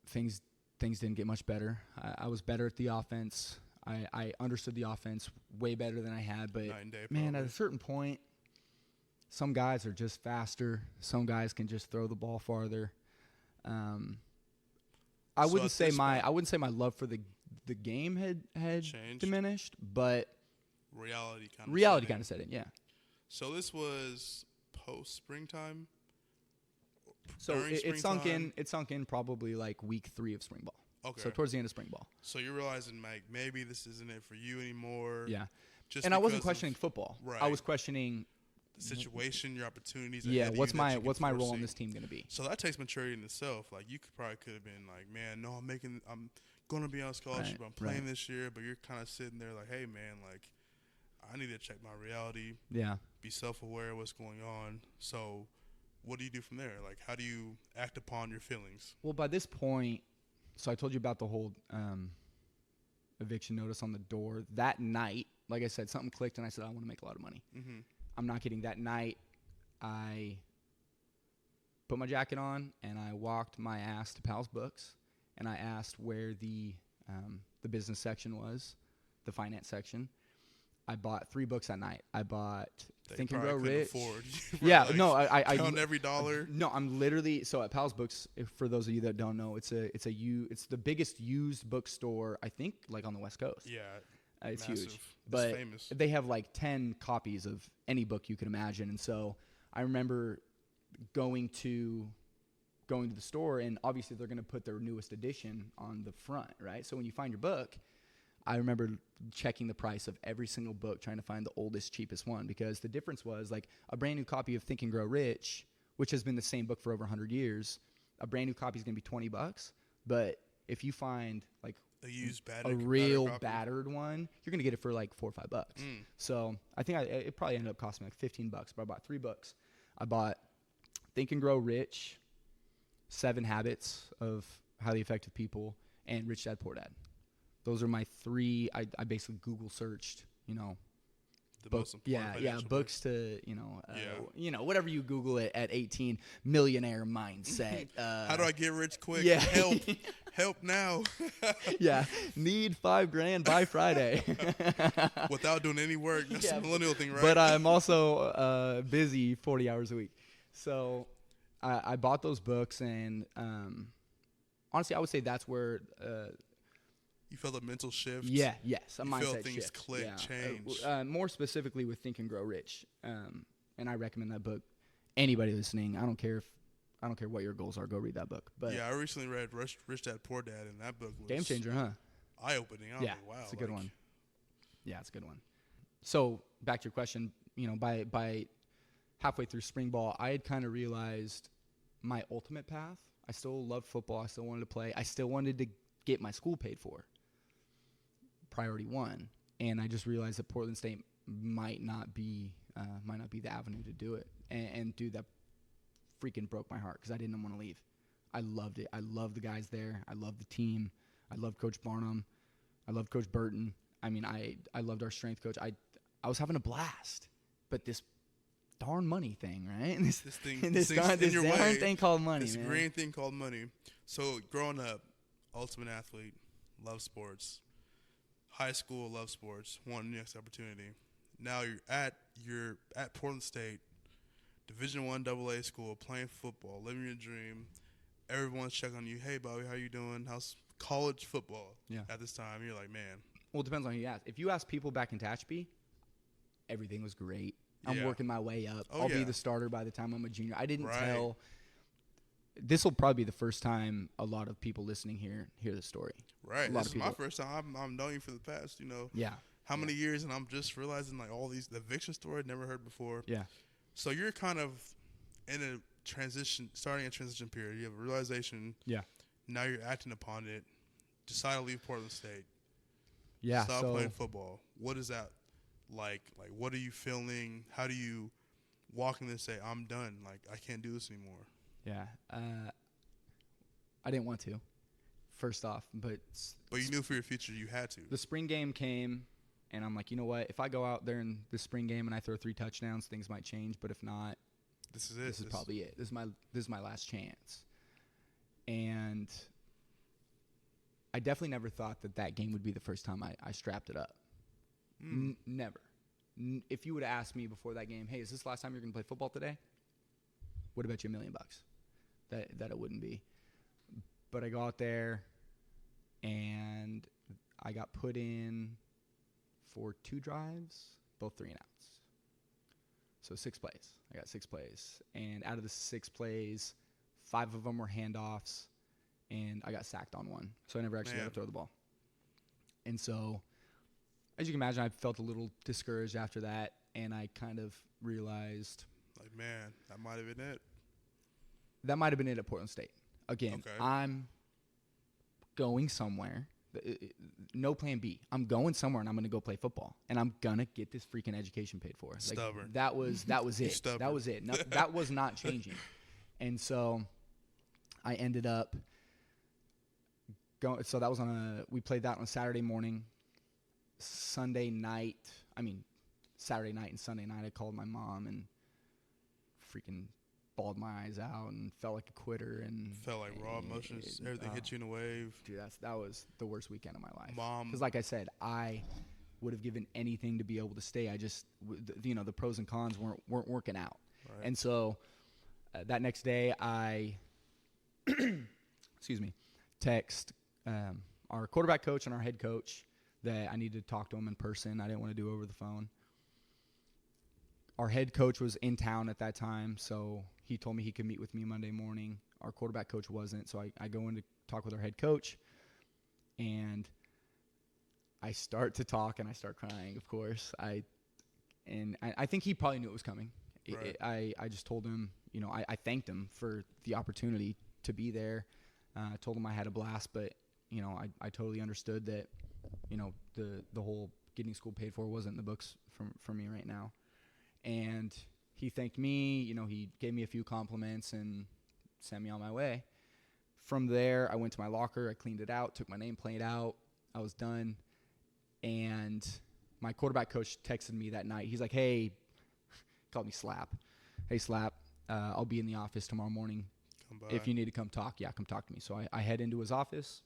things didn't get much better. I was better at the offense. I understood the offense way better than I had. But, man, at a certain point, some guys are just faster. Some guys can just throw the ball farther. I wouldn't say my love for the game had changed, diminished, but reality kind of set in. Yeah. So this was post springtime. So it sunk in probably like week 3 of spring ball. Okay. So towards the end of spring ball. So you're realizing, like, maybe this isn't it for you anymore. Yeah. And I wasn't questioning football. Right. I was questioning the situation, your opportunities. Yeah. What's my role on this team going to be? So that takes maturity in itself. Like, you could have been like, man, no, I'm going to be on scholarship. Right, I'm playing this year, but you're kind of sitting there like, hey, man, like, I need to check my reality. Yeah. Be self-aware of what's going on. So what do you do from there? Like, how do you act upon your feelings? Well, by this point, so I told you about the whole eviction notice on the door. That night, like I said, something clicked, and I said, I want to make a lot of money. Mm-hmm. I'm not kidding. That night, I put my jacket on, and I walked my ass to Pal's Books, and I asked where the business section was, the finance section. I bought 3 books that night. I bought Think and Grow Rich. Yeah, like, no, I count every dollar. No, I'm literally so at Pal's Books. For those of you that don't know, it's the biggest used bookstore, I think, like on the West Coast. Yeah, it's massive. huge. But it's famous. They have like 10 copies of any book you can imagine, and so I remember going to the store, and obviously they're going to put their newest edition on the front, right? So when you find your book, I remember checking the price of every single book, trying to find the oldest, cheapest one, because the difference was like a brand new copy of Think and Grow Rich, which has been the same book for over 100 years. A brand new copy is going to be $20, but if you find like a real battered one, you're going to get it for like $4 or $5. So I think it probably ended up costing me like $15, but I bought 3 books. I bought Think and Grow Rich, 7 Habits of Highly Effective People, and Rich Dad Poor Dad. Those are my 3. I basically Google searched, most important books to, whatever you Google it at 18, millionaire mindset. How do I get rich quick? Yeah. Help now. Yeah. Need $5,000 by Friday. Without doing any work. That's the millennial thing, right? But I'm also busy 40 hours a week. So I bought those books, and honestly, I would say that's where you felt a mental shift. Yeah, yes, a mindset shift. You felt things click, change. More specifically with Think and Grow Rich, and I recommend that book. Anybody listening, I don't care what your goals are, go read that book. But yeah, I recently read Rich Dad Poor Dad, and that book was game changer, huh? Eye-opening. Yeah, wow, it's a good one. Yeah, it's a good one. So back to your question, by halfway through spring ball, I had kind of realized my ultimate path. I still loved football. I still wanted to play. I still wanted to get my school paid for. Priority 1, and I just realized that Portland State might not be the avenue to do it, and dude, that freaking broke my heart because I didn't want to leave. I loved it. I loved the guys there. I loved the team. I loved Coach Barnum. I loved Coach Burton. I mean, I loved our strength coach. I was having a blast, but this darn money thing, right? This darn thing called money. This green thing called money. So growing up, ultimate athlete, love sports. High school, love sports, one next opportunity. Now you're at Portland State, Division I AA school, playing football, living your dream. Everyone's checking on you. Hey, Bobby, how you doing? How's college football at this time? You're like, man, Well, it depends on who you ask. If you ask people back in Tehachapi, everything was great. I'm Yeah. working my way up. Oh, I'll be yeah. the starter by the time I'm a junior. I didn't Right. tell. This will probably be the first time a lot of people listening here hear the story. Right. A lot This of is my people- first time. I'm knowing you for the past, Yeah. how many years, and I'm just realizing like all these the eviction story I'd never heard before. Yeah. So you're kind of in a starting a transition period. You have a realization. Yeah. Now you're acting upon it. Decide to leave Portland State. Yeah. Stop So playing football. What is that like? Like, what are you feeling? How do you walk in and say, I'm done. Like, I can't do this anymore. yeah. I didn't want to. First off, but But you knew for your future you had to. the spring game came, and I'm like, you know what? If I go out there in the spring game and I throw 3 touchdowns, things might change. But if not, This is it. this is probably it. This is my last chance. And I definitely never thought that game would be the first time I strapped it up. Never. If you would have asked me before that game, hey, is this the last time you're going to play football today? Would have bet you $1 million that it wouldn't be. But I go out there, and I got put in for 2 drives, both 3 and outs. So 6 plays. I got 6 plays. And out of the 6 plays, 5 of them were handoffs, and I got sacked on 1. So I never actually got to throw the ball. And so, as you can imagine, I felt a little discouraged after that, and I kind of realized Like, man, that might have been it. that might have been it at Portland State. Again, Okay. I'm going somewhere. No plan B. I'm going somewhere, and I'm going to go play football, and I'm going to get this freaking education paid for. Like, Stubborn. That was it. Stubborn. That was it. No, that was not changing. And so I ended up going. So that was we played that on Saturday morning. Saturday night and Sunday night, I called my mom and freaking bawled my eyes out and felt like a quitter and Felt like raw emotions. Everything hit you in a wave. Dude, that was the worst weekend of my life. Mom. Because like I said, I would have given anything to be able to stay. I just, the pros and cons weren't working out. Right. And so that next day, I, text our quarterback coach and our head coach that I needed to talk to him in person. I didn't want to do it over the phone. Our head coach was in town at that time, so he told me he could meet with me Monday morning. Our quarterback coach wasn't, so I go in to talk with our head coach, and I start to talk, and I start crying, of course. I think he probably knew it was coming. Right. I just told him, I thanked him for the opportunity to be there. I told him I had a blast, but, I totally understood that, the whole getting school paid for wasn't in the books for me right now. And he thanked me, he gave me a few compliments and sent me on my way. From there, I went to my locker, I cleaned it out, took my nameplate out, I was done. And my quarterback coach texted me that night. He's like, hey, called me Slap. Hey, Slap, I'll be in the office tomorrow morning. Come by. If you need to come talk, come talk to me. So I head into his office.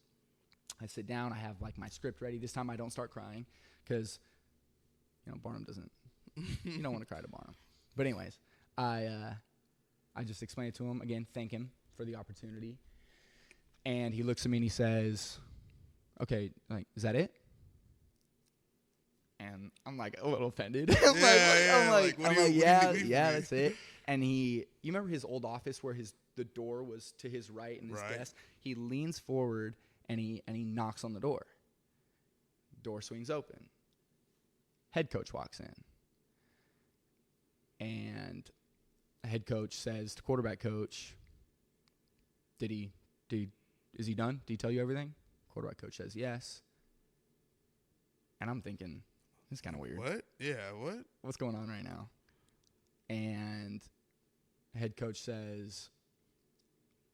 I sit down. I have, my script ready. This time I don't start crying because, Barnum doesn't. You don't want to cry to Barnum. But anyways, I just explain it to him. Again, thank him for the opportunity. And he looks at me and he says, okay, is that it? And I'm a little offended. Yeah, that's it. And you remember his old office where the door was to his right and his desk? He leans forward and he knocks on the door. Door swings open. Head coach walks in. And a head coach says to quarterback coach, is he done? Did he tell you everything? Quarterback coach says yes. And I'm thinking, this is kind of weird. What? Yeah, what? What's going on right now? And head coach says,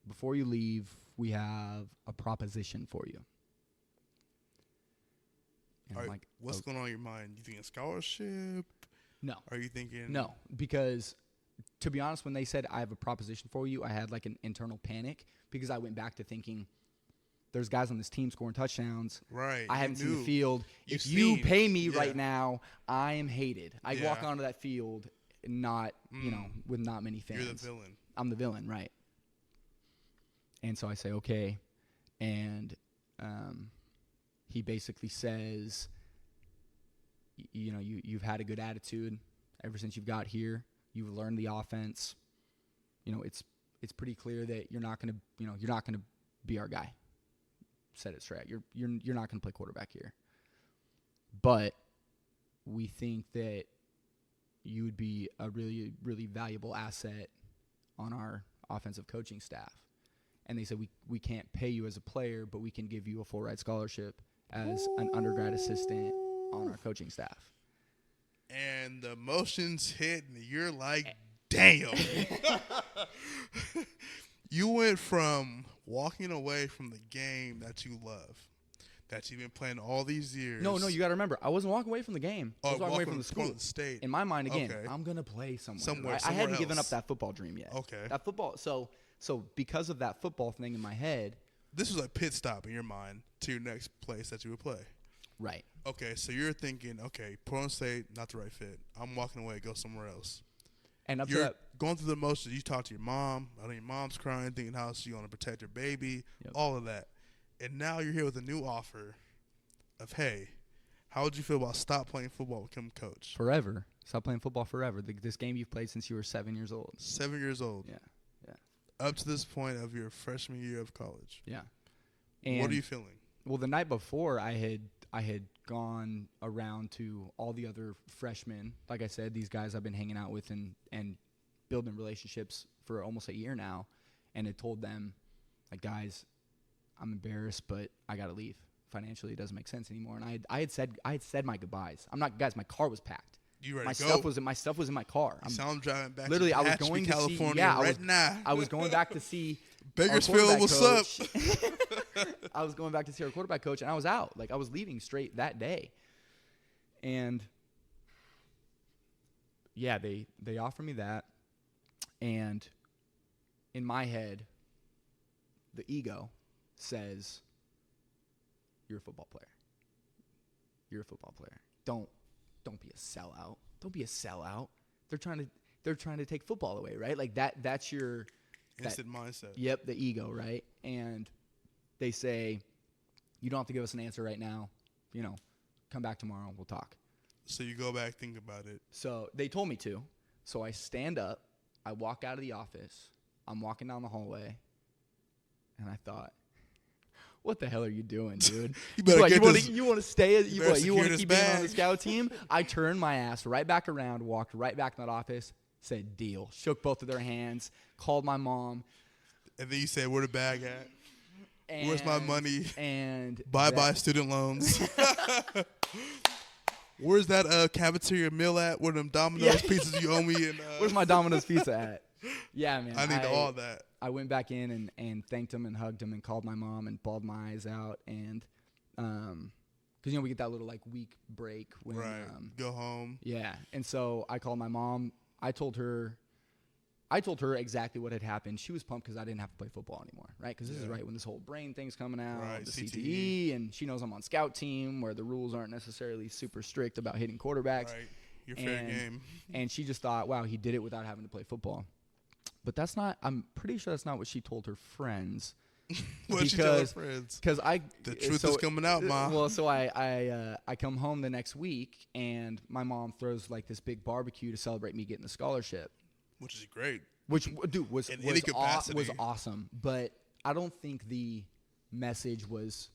before you leave, we have a proposition for you. And I'm like, what's going on in your mind? You think a scholarship? No. Are you thinking? No, because to be honest, when they said I have a proposition for you, I had an internal panic because I went back to thinking there's guys on this team scoring touchdowns. Right. I haven't seen the field. If you seen, pay me right now, I am hated. I Yeah. walk onto that field not, with not many fans. You're the villain. I'm the villain, right. And so I say, okay. And he basically says, you've had a good attitude ever since you've got here. You've learned the offense. It's pretty clear that you're not going to be our guy. Said it straight. You're not going to play quarterback here. But we think that you would be a really, really valuable asset on our offensive coaching staff. And they said, we can't pay you as a player, but we can give you a full ride scholarship as an undergrad assistant on our coaching staff. And the emotions hit, and you're like, damn. You went from walking away from the game that you love, that you've been playing all these years. No, you got to remember, I wasn't walking away from the game. I was walking away from the school. From the state. In my mind, again, I'm going to play somewhere. Right? I hadn't given up that football dream yet. Okay. That football. So because of that football thing in my head. This was a pit stop in your mind to your next place that you would play. Right. Okay, so you're thinking, okay, Portland State, not the right fit. I'm walking away, go somewhere else. And up you're to that, going through the motions. You talk to your mom. I know your mom's crying, thinking how she's going to protect her baby, all of that. And now you're here with a new offer of, hey, how would you feel about stop playing football and become coach? Forever. Stop playing football forever. This game you've played since you were 7 years old. 7 years old. Yeah. Up to this point of your freshman year of college. Yeah. And what are you feeling? Well, the night before, I had gone around to all the other freshmen. Like I said, these guys I've been hanging out with and building relationships for almost a year now, and had told them, like, guys, I'm embarrassed, but I got to leave. Financially, it doesn't make sense anymore. And I had said my goodbyes. My car was packed. You ready my to go? My stuff was in my car. I'm driving back literally, to I was going California to see, right now. I was going back to see Bakersfield, what's up? I was going back to see our quarterback coach, and I was out. Like, I was leaving straight that day. And, yeah, they offered me that. And in my head, the ego says, you're a football player. You're a football player. Don't be a sellout. Don't be a sellout. They're trying to take football away, right? Like that's your instant mindset. Yep, the ego, right? And they say, you don't have to give us an answer right now. Come back tomorrow, we'll talk. So you go back, think about it. So they told me to. So I stand up, I walk out of the office, I'm walking down the hallway, and I thought, what the hell are you doing, dude? You better you want to stay? You want to keep being on the bag. scout team? I turned my ass right back around, walked right back in that office, said deal, shook both of their hands, called my mom. And then you said, where the bag at? Where's my money? And Bye student loans. Where's that cafeteria meal at? Where them Domino's pizzas you owe me? And where's my Domino's pizza at? Yeah, man. I need all that. I went back in and thanked him and hugged him and called my mom and bawled my eyes out. And because we get that little week break when go home. Yeah, and so I called my mom. I told her exactly what had happened. She was pumped because I didn't have to play football anymore, right? Because this is right when this whole brain thing's coming out, the CTE, and she knows I'm on scout team where the rules aren't necessarily super strict about hitting quarterbacks. Right, your fair game. And she just thought, wow, he did it without having to play football. But that's not. I'm pretty sure that's not what she told her friends. What did she tell her friends? Because the truth is coming out, Ma. Well, so I come home the next week, and my mom throws this big barbecue to celebrate me getting the scholarship, which is great. Which, dude, was awesome. But I don't think the message was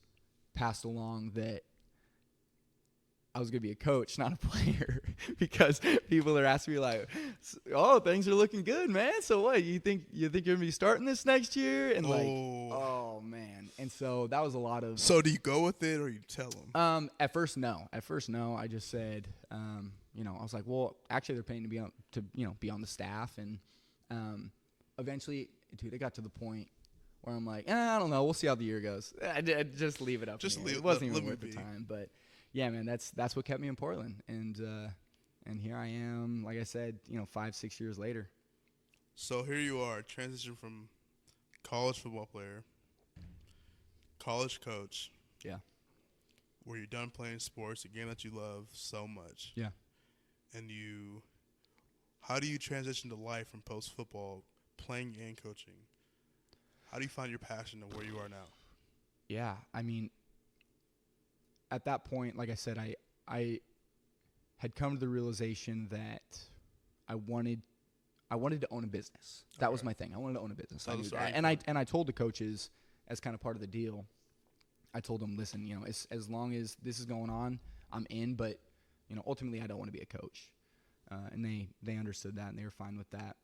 passed along that I was going to be a coach, not a player, because people are asking me oh, things are looking good, man. So what, you think you're going to be starting this next year? And oh man. And so that was a lot of. So do you go with it or you tell them? At first, no. I just said, I was like, well, actually they're paying to be on the staff. And eventually, dude, it got to the point where I'm like, I don't know. We'll see how the year goes. I just leave it up. It wasn't even worth the time, but. Yeah, man, that's what kept me in Portland, and here I am. Like I said, 5-6 years later. So here you are, transition from college football player, college coach. Yeah. Where you're done playing sports, a game that you love so much. Yeah. And how do you transition to life from post football, playing and coaching? How do you find your passion to where you are now? Yeah, I mean. At that point, like I said, I had come to the realization that I wanted to own a business. That was my thing. I wanted to own a business. I knew that. And I told the coaches as kind of part of the deal, I told them, listen, you know, as long as this is going on, I'm in, but, you know, ultimately I don't want to be a coach. And they understood that, and they were fine with that.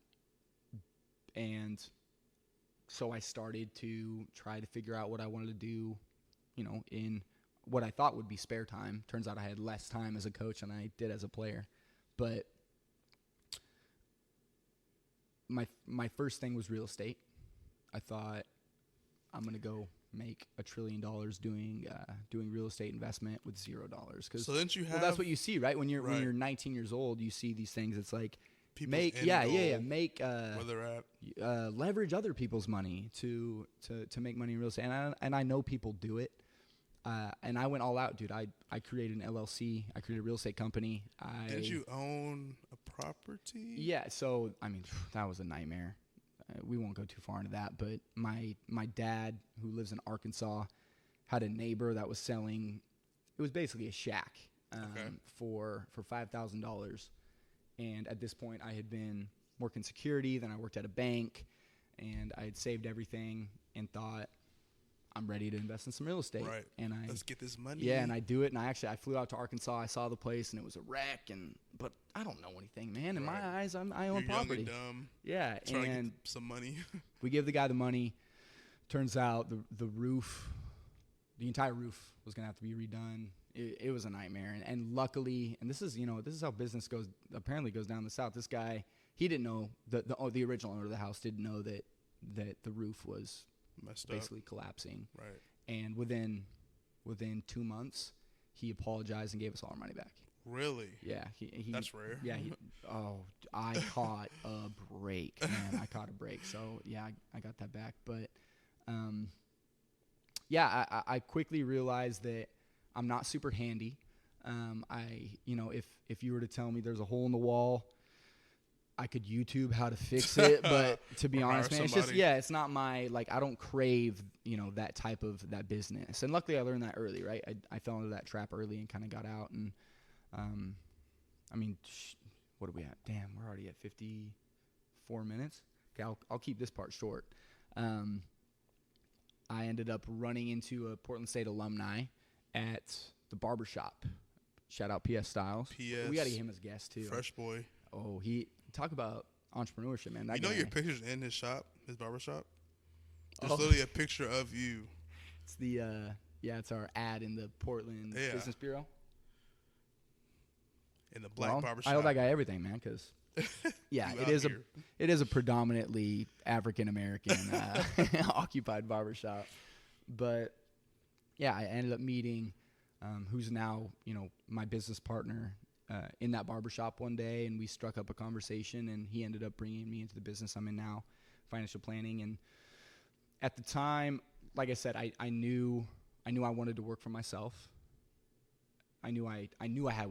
And so I started to try to figure out what I wanted to do, you know, in what I thought would be spare time. Turns out I had less time as a coach than I did as a player. But my first thing was real estate. I thought, I'm going to go make $1 trillion doing real estate investment with $0. So didn't you have? Well, that's what you see, right? When you're 19 years old, you see these things. It's like make make where they're at. Leverage other people's money to make money in real estate, and I know people do it. And I went all out, dude. I created an LLC. I created a real estate company. Didn't you own a property? Yeah. So I mean, that was a nightmare. We won't go too far into that, but my dad, who lives in Arkansas, had a neighbor that was selling. It was basically a shack for $5,000, and at this point, I had been working security. Then I worked at a bank, and I had saved everything and thought, I'm ready to invest in some real estate. Right. And let's get this money. Yeah, and I do it. And I flew out to Arkansas. I saw the place, and it was a wreck. But I don't know anything, man. In my eyes, I own property. Young and dumb. Yeah, trying to get some money. We give the guy the money. Turns out the roof, the entire roof was gonna have to be redone. It was a nightmare. And luckily, and this is how business apparently goes down the South. This guy, he didn't know the original owner of the house didn't know that the roof was messed basically up. collapsing. Right. And within 2 months, he apologized and gave us all our money back. Really? Yeah. He That's rare. Yeah. I caught a break, man. I caught a break. So yeah, I got that back. But I quickly realized that I'm not super handy. If you were to tell me there's a hole in the wall, I could YouTube how to fix it, but to be honest, man, it's not my, I don't crave, that type of that business. And luckily I learned that early, right? I fell into that trap early and kind of got out. And, what are we at? Damn, we're already at 54 minutes. Okay, I'll keep this part short. I ended up running into a Portland State alumni at the barbershop. Shout out PS Styles. PS. We got to get him as a guest too. Fresh boy. Oh, talk about entrepreneurship, man. You know your picture's in his shop, his barbershop? There's literally a picture of you. It's it's our ad in the Portland Business Bureau. In the black barbershop. I owe that guy everything, man, because it is a predominantly African American occupied barbershop. But yeah, I ended up meeting who's now my business partner in that barbershop one day, and we struck up a conversation, and he ended up bringing me into the business I'm in now, financial planning. And at the time, like I said, I knew I wanted to work for myself. I knew I had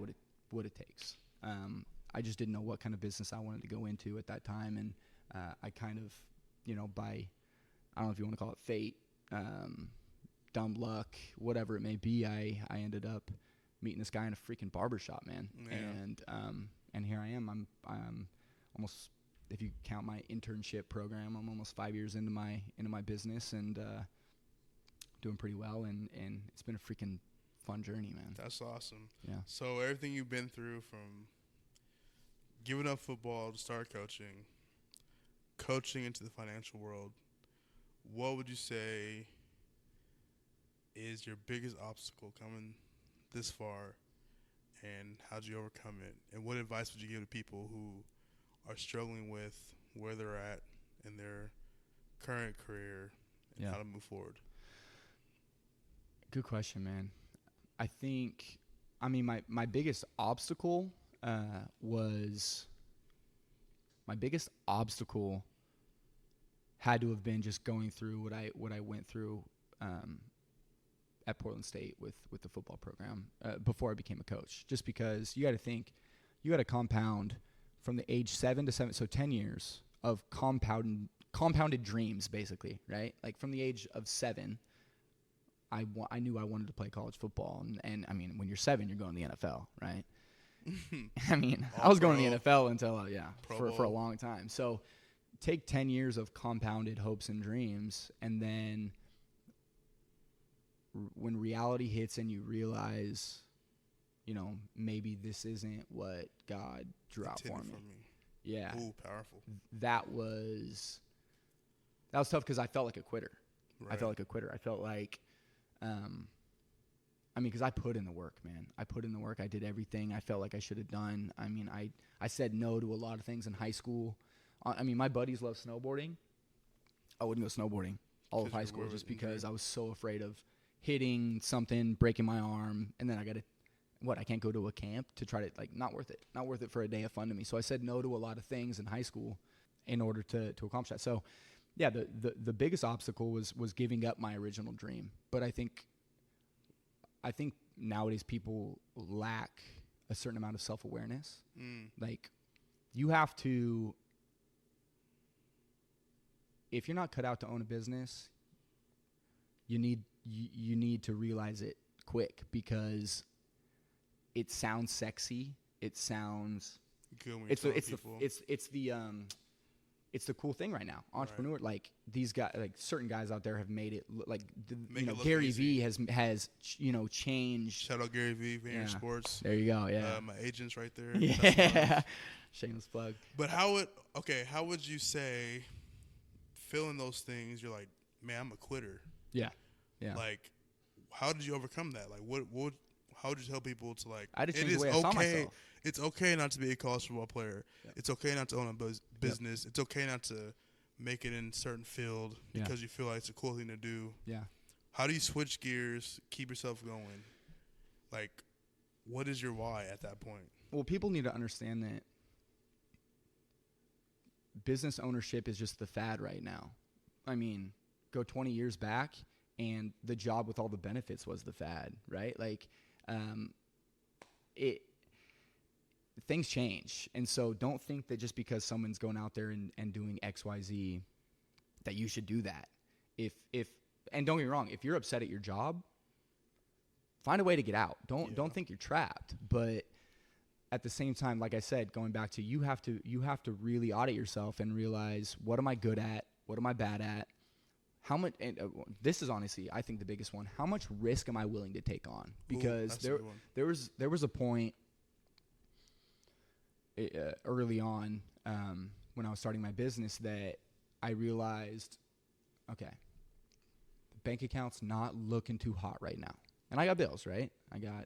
what it takes. I just didn't know what kind of business I wanted to go into at that time. And I kind of, by, I don't know if you want to call it fate, dumb luck, whatever it may be, I ended up meeting this guy in a freaking barbershop, man. Yeah. And here I am. I'm almost, if you count my internship program, I'm almost 5 years into my business, and doing pretty well, and it's been a freaking fun journey, man. That's awesome. Yeah. So everything you've been through, from giving up football to start coaching into the financial world, what would you say is your biggest obstacle coming this far, and how'd you overcome it? And what advice would you give to people who are struggling with where they're at in their current career and how to move forward? Good question, man. I think, my biggest obstacle had to have been just going through what I went through at Portland State with the football program before I became a coach. Just because you got to think, you got to compound from the age 7 to 7, so 10 years of compounded dreams, basically, right? Like from the age of 7, I knew I wanted to play college football, and when you're 7, you're going to the NFL, right? I mean, All I was going pro. to the NFL until Pro for a Bowl. long time. So take 10 years of compounded hopes and dreams, and then when reality hits and you realize, maybe this isn't what God drew out for me. Yeah. Ooh, powerful. That was tough because I felt like a quitter. Right. I felt like a quitter. I felt like, because I put in the work, man. I put in the work. I did everything I felt like I should have done. I mean, I said no to a lot of things in high school. My buddies love snowboarding. I wouldn't go snowboarding all of high school just because I was so afraid of hitting something, breaking my arm, and then I can't go to a camp to try to, not worth it. Not worth it for a day of fun to me. So I said no to a lot of things in high school in order to accomplish that. So, yeah, the biggest obstacle was giving up my original dream. But I think nowadays people lack a certain amount of self-awareness. Like, you have to, if you're not cut out to own a business, you need to realize it quick, because it sounds sexy. It sounds good when it's the cool thing right now. Entrepreneur, Right. like these guys, like certain guys out there have made it Make it look Gary easy. V has changed. Shout out Gary V, Vayner Sports. There you go. Yeah. My agent's right there. Yeah. Shameless plug. But how would you say, feeling those things, you're like, man, I'm a quitter. Yeah. Yeah. Like, how did you overcome that? Like, how would you tell people to, like, I had to change it is the way I saw okay. myself. It's okay not to be a college football player. Yeah. It's okay not to own a business. It's okay not to make it in a certain field because you feel like it's a cool thing to do. Yeah. How do you switch gears, keep yourself going? Like, what is your why at that point? Well, people need to understand that business ownership is just the fad right now. I mean, go 20 years back, and the job with all the benefits was the fad, right? Like, things change. And so don't think that just because someone's going out there and doing XYZ that you should do that. And don't get me wrong, if you're upset at your job, find a way to get out. Don't think you're trapped. But at the same time, like I said, going back to you have to really audit yourself and realize, what am I good at? What am I bad at? How much? And this is honestly, I think, the biggest one. How much risk am I willing to take on? Because there was a point early on when I was starting my business that I realized, okay, the bank account's not looking too hot right now, and I got bills, right? I got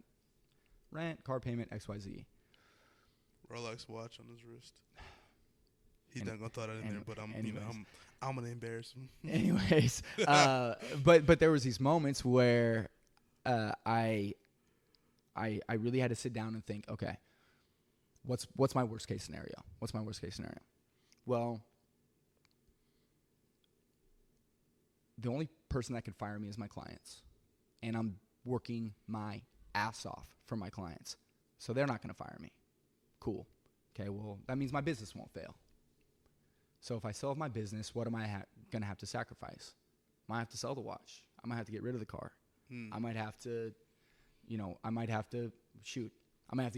rent, car payment, XYZ. Rolex watch on his wrist. He's not gonna throw that in there, but I'm gonna embarrass him. Anyways, but there was these moments where I really had to sit down and think, okay, what's my worst case scenario? What's my worst case scenario? Well, the only person that could fire me is my clients, and I'm working my ass off for my clients, so they're not gonna fire me. Cool. Okay, well, that means my business won't fail. So if I sell my business, what am I going to have to sacrifice? I might have to sell the watch. I might have to get rid of the car. I might have to, I might have to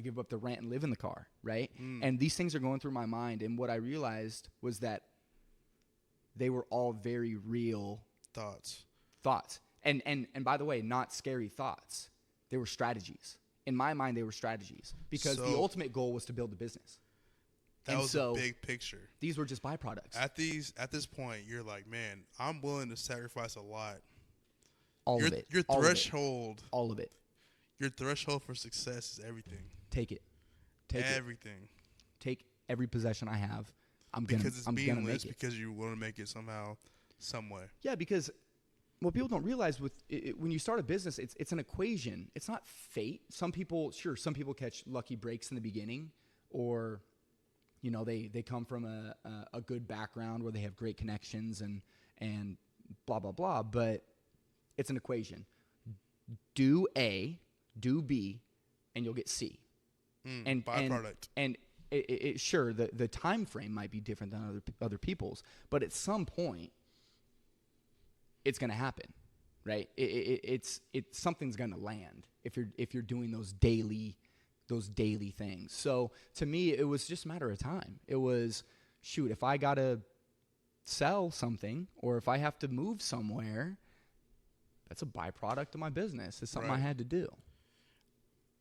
give up the rent and live in the car, right? And these things are going through my mind. And what I realized was that they were all very real thoughts. And by the way, not scary thoughts. They were strategies. In my mind, they were strategies because the ultimate goal was to build a business. That was a big picture. These were just byproducts. At this point, you're like, man, I'm willing to sacrifice a lot. All of it. Your threshold. All of it. Your threshold for success is everything. Take it. Everything. Take every possession I have. I'm gonna make it. Because you want to make it somehow, some way. Yeah, because what people don't realize when you start a business, it's an equation. It's not fate. Some people catch lucky breaks in the beginning, or they come from a good background where they have great connections and blah blah blah. But it's an equation. Do A, do B, and you'll get C. And byproduct. And sure, the time frame might be different than other people's, but at some point, it's going to happen, right? It's something's going to land if you're doing those daily those daily things. So to me, it was just a matter of time. It was, shoot, if I got to sell something or if I have to move somewhere, that's a byproduct of my business. It's something I had to do.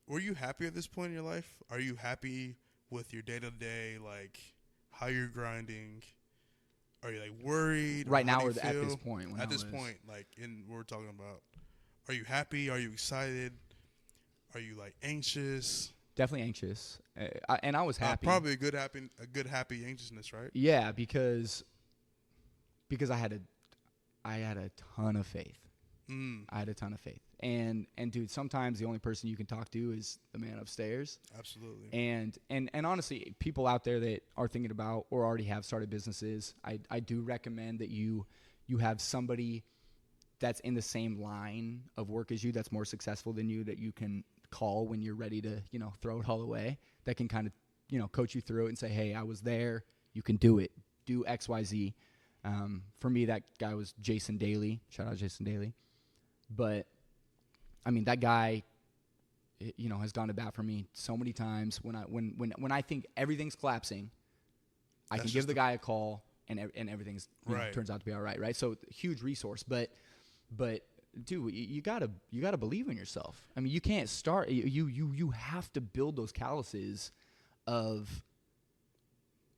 Were you happy at this point in your life? Are you happy with your day-to-day, like how you're grinding? Are you like worried? Right now or at this point? At this point, like in what we're talking about. Are you happy? Are you excited? Are you like anxious? Definitely anxious. And I was happy. Probably a good happy anxiousness, right? Yeah, because I had a ton of faith. I had a ton of faith. And dude, sometimes the only person you can talk to is the man upstairs. Absolutely. And honestly, people out there that are thinking about or already have started businesses, I do recommend that you have somebody that's in the same line of work as you, that's more successful than you, that you can call when you're ready to, throw it all away, that can kind of, coach you through it and say, hey, I was there. You can do it. Do X, Y, Z. For me, that guy was Jason Daly. Shout out Jason Daly. But I mean, that guy, has gone to bat for me so many times. When I think everything's collapsing, I can give the guy a call and everything's turns out to be all right. Right. So huge resource, but dude, you gotta believe in yourself. I mean, you can't start. You have to build those calluses of,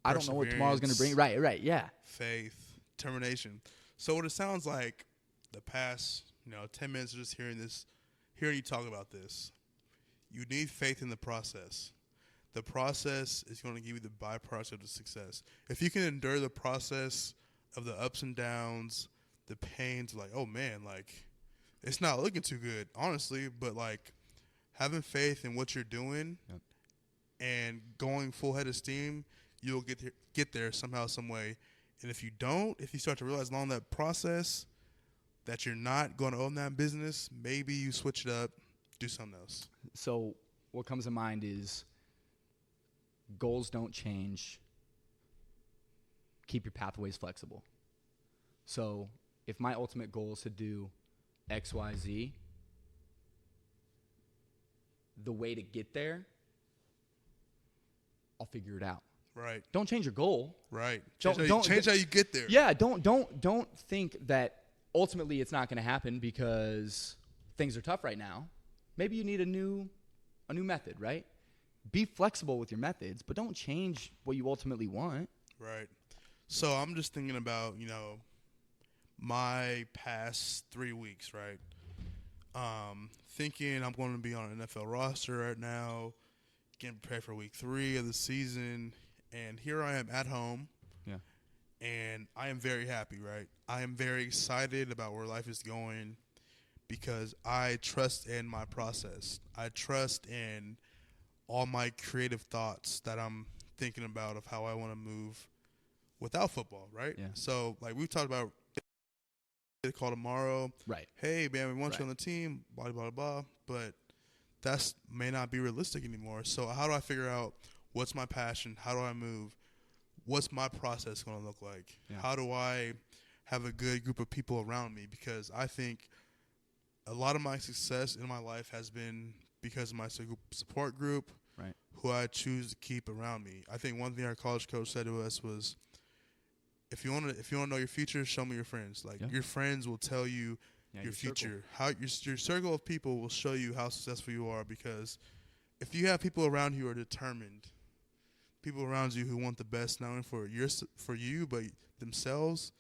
I don't know what tomorrow's gonna bring. Right. Yeah. Faith, determination. So what it sounds like, the past 10 minutes of just hearing you talk about this, you need faith in the process. The process is going to give you the byproduct of the success. If you can endure the process of the ups and downs, the pains, like, oh man, like, it's not looking too good, honestly, but like having faith in what you're doing and going full head of steam, you'll get there somehow, some way. And if you don't, if you start to realize along that process that you're not going to own that business, maybe you switch it up, do something else. So what comes to mind is goals don't change. Keep your pathways flexible. So if my ultimate goal is to do X, Y, Z, the way to get there, I'll figure it out. Right. Don't change your goal. Right. Change how you get there. Yeah. Don't think that ultimately it's not going to happen because things are tough right now. Maybe you need a new method, right? Be flexible with your methods, but don't change what you ultimately want. Right. So I'm just thinking about, my past 3 weeks, right? Thinking I'm going to be on an NFL roster right now, getting prepared for week 3 of the season, and here I am at home. Yeah. And I am very happy, right? I am very excited about where life is going because I trust in my process. I trust in all my creative thoughts that I'm thinking about of how I want to move without football, right? Yeah. So, like we've talked about, they call tomorrow. Right. Hey, man, we want you on the team, blah, blah, blah. But that may not be realistic anymore. So how do I figure out what's my passion? How do I move? What's my process going to look like? Yeah. How do I have a good group of people around me? Because I think a lot of my success in my life has been because of my support group, right, who I choose to keep around me. I think one thing our college coach said to us was, if you want to know your future, show me your friends. Like, your friends will tell you your future. How your circle of people will show you how successful you are, because if you have people around you who are determined, people around you who want the best not only for you but themselves,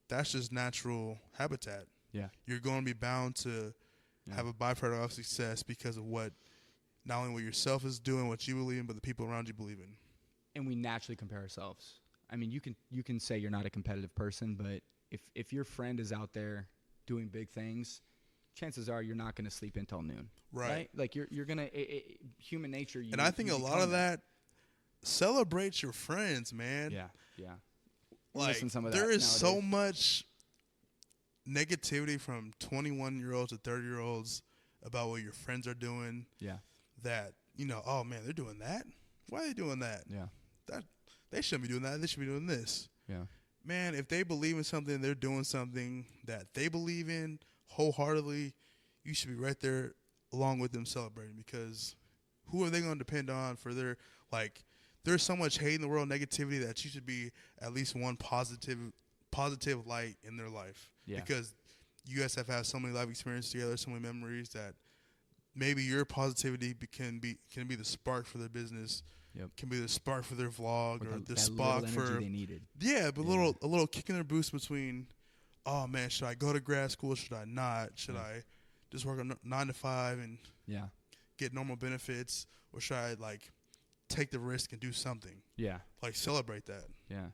that's just natural habitat. Yeah. You're going to be bound to have a byproduct of success because of what not only what yourself is doing, what you believe in, but the people around you believe in. And we naturally compare ourselves. I mean, you can say you're not a competitive person, but if your friend is out there doing big things, chances are you're not going to sleep until noon. Right? Like you're going to human nature. And I think a lot of that celebrates your friends, man. Yeah. Yeah. Like there is so much negativity from 21-year-olds to 30-year-olds about what your friends are doing. Yeah. That, oh man, they're doing that? Why are they doing that? Yeah. That they shouldn't be doing that. They should be doing this. Yeah. Man, if they believe in something, they're doing something that they believe in wholeheartedly, you should be right there along with them celebrating, because who are they going to depend on for their, like, there's so much hate in the world, negativity, that you should be at least one positive light in their life. Yeah. Because you guys have had so many life experiences together, so many memories, that maybe your positivity can be the spark for their business. Yep. Can be the spark for their vlog, With or that the spark for they needed. Yeah, but a little kick in their boost between, oh man, should I go to grad school? Should I not? Should I just work a 9 to 5 and get normal benefits, or should I like take the risk and do something? Yeah, like celebrate that. Yeah,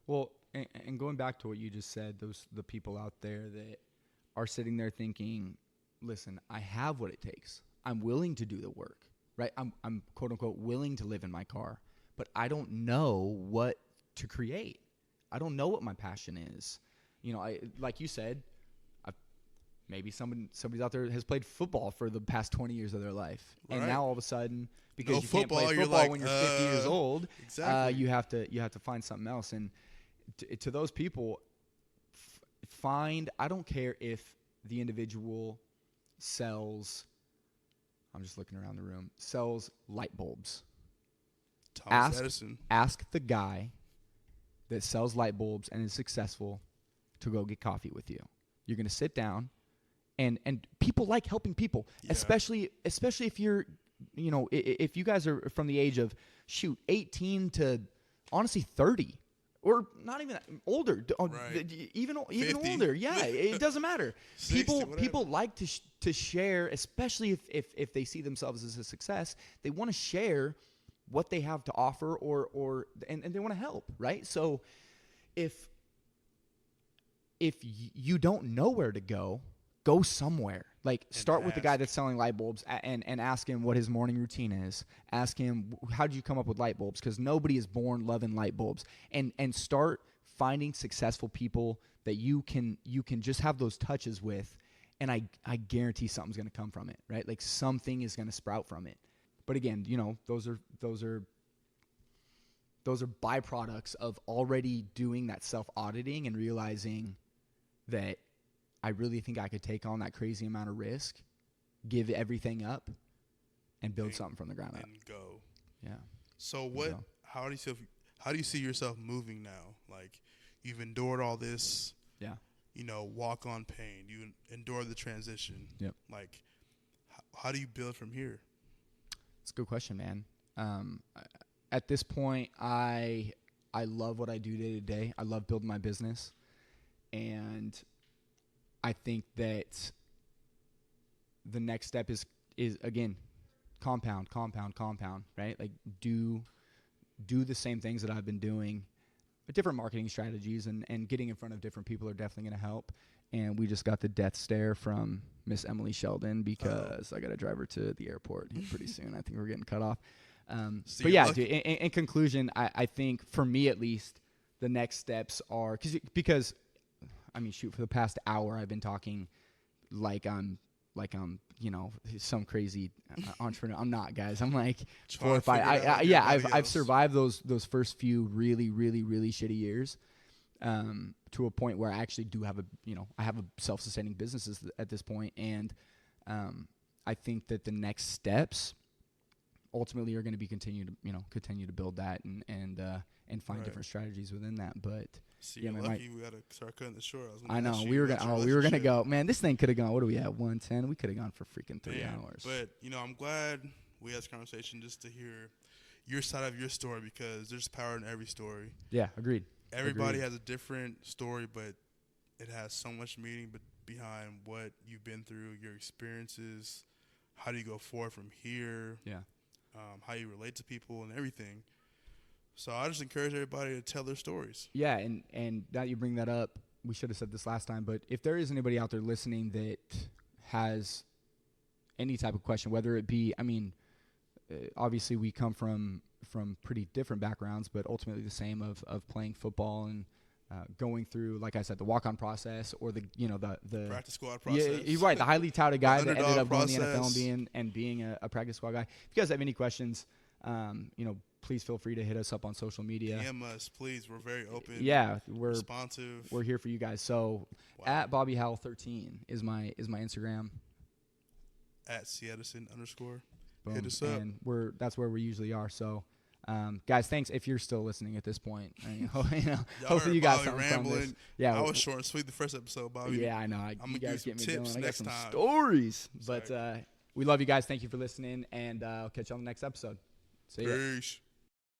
well, and going back to what you just said, the people out there that are sitting there thinking, listen, I have what it takes. I'm willing to do the work. Right, I'm quote unquote willing to live in my car, but I don't know what to create. I don't know what my passion is. You know, like you said, maybe somebody out there has played football for the past 20 years of their life, and now all of a sudden, because you can't play football when you're 50 years old, you have to find something else. And to those people, find. I don't care if the individual sells. I'm just looking around the room. Sells light bulbs. Thomas Edison. Ask the guy that sells light bulbs and is successful to go get coffee with you. You're going to sit down, and people like helping people, especially if you're, you know, if you guys are from the age of 18 to honestly 30. Or not even older, even 50. Older. Yeah, it doesn't matter. 60, people like to share, especially if they see themselves as a success. They want to share what they have to offer, and they want to help, right? So if you don't know where to go somewhere. Like, start with the guy that's selling light bulbs and ask him what his morning routine is. Ask him, how did you come up with light bulbs? Because nobody is born loving light bulbs. And start finding successful people that you can just have those touches with, and I guarantee something's going to come from it, right? Like, something is going to sprout from it. But again, you know, those are byproducts of already doing that self-auditing and realizing that I really think I could take on that crazy amount of risk, give everything up, and build something from the ground up. And go. Yeah. So how do you see yourself moving now? Like, you've endured all this. Yeah. You know, walk on pain. You endured the transition. Yep. Like, how do you build from here? It's a good question, man. At this point, I love what I do day to day. I love building my business, and I think that the next step is again, compound, right? Like, do the same things that I've been doing, but different marketing strategies, and getting in front of different people are definitely going to help. And we just got the death stare from Miss Emily Sheldon because I got to drive her to the airport pretty soon. I think we're getting cut off. But yeah, dude, in conclusion, I think for me at least, the next steps are because I mean, shoot, for the past hour I've been talking like I'm you know, some crazy entrepreneur. I'm not, guys. I'm like 4 or 5. I've survived those first few really, really, really shitty years to a point where I actually do have I have a self-sustaining business at this point, and I think that the next steps ultimately are going to be continue to build that and find different strategies within that. But see, yeah, lucky we got to start cutting the short. I know we were gonna go. Man, this thing could have gone. What do we have? 110. We could have gone for freaking 3 hours. But I'm glad we had this conversation just to hear your side of your story, because there's power in every story. Yeah, agreed. Everybody has a different story, but it has so much meaning behind what you've been through, your experiences. How do you go forward from here? Yeah. How you relate to people and everything. So I just encourage everybody to tell their stories. Yeah, and now you bring that up, we should have said this last time, but if there is anybody out there listening that has any type of question, whether it be, I mean, obviously we come from pretty different backgrounds, but ultimately the same of playing football and going through, like I said, the walk-on process, or the practice squad process. Yeah, you're right. The highly touted guy that ended up going to the NFL and being a practice squad guy. If you guys have any questions, please feel free to hit us up on social media. DM us, please. We're very open. Yeah, we're responsive. We're here for you guys. So at BobbyHowell13 is my Instagram. At @CEdison_. Boom. Hit us up. And that's where we usually are. So, guys, thanks if you're still listening at this point. I mean, hopefully you got something rambling. from this. Yeah, I was short and sweet the first episode, Bobby. Yeah, I know. You guys get me going. I got some stories. But we love you guys. Thank you for listening, and I'll catch you on the next episode. See ya. Peace.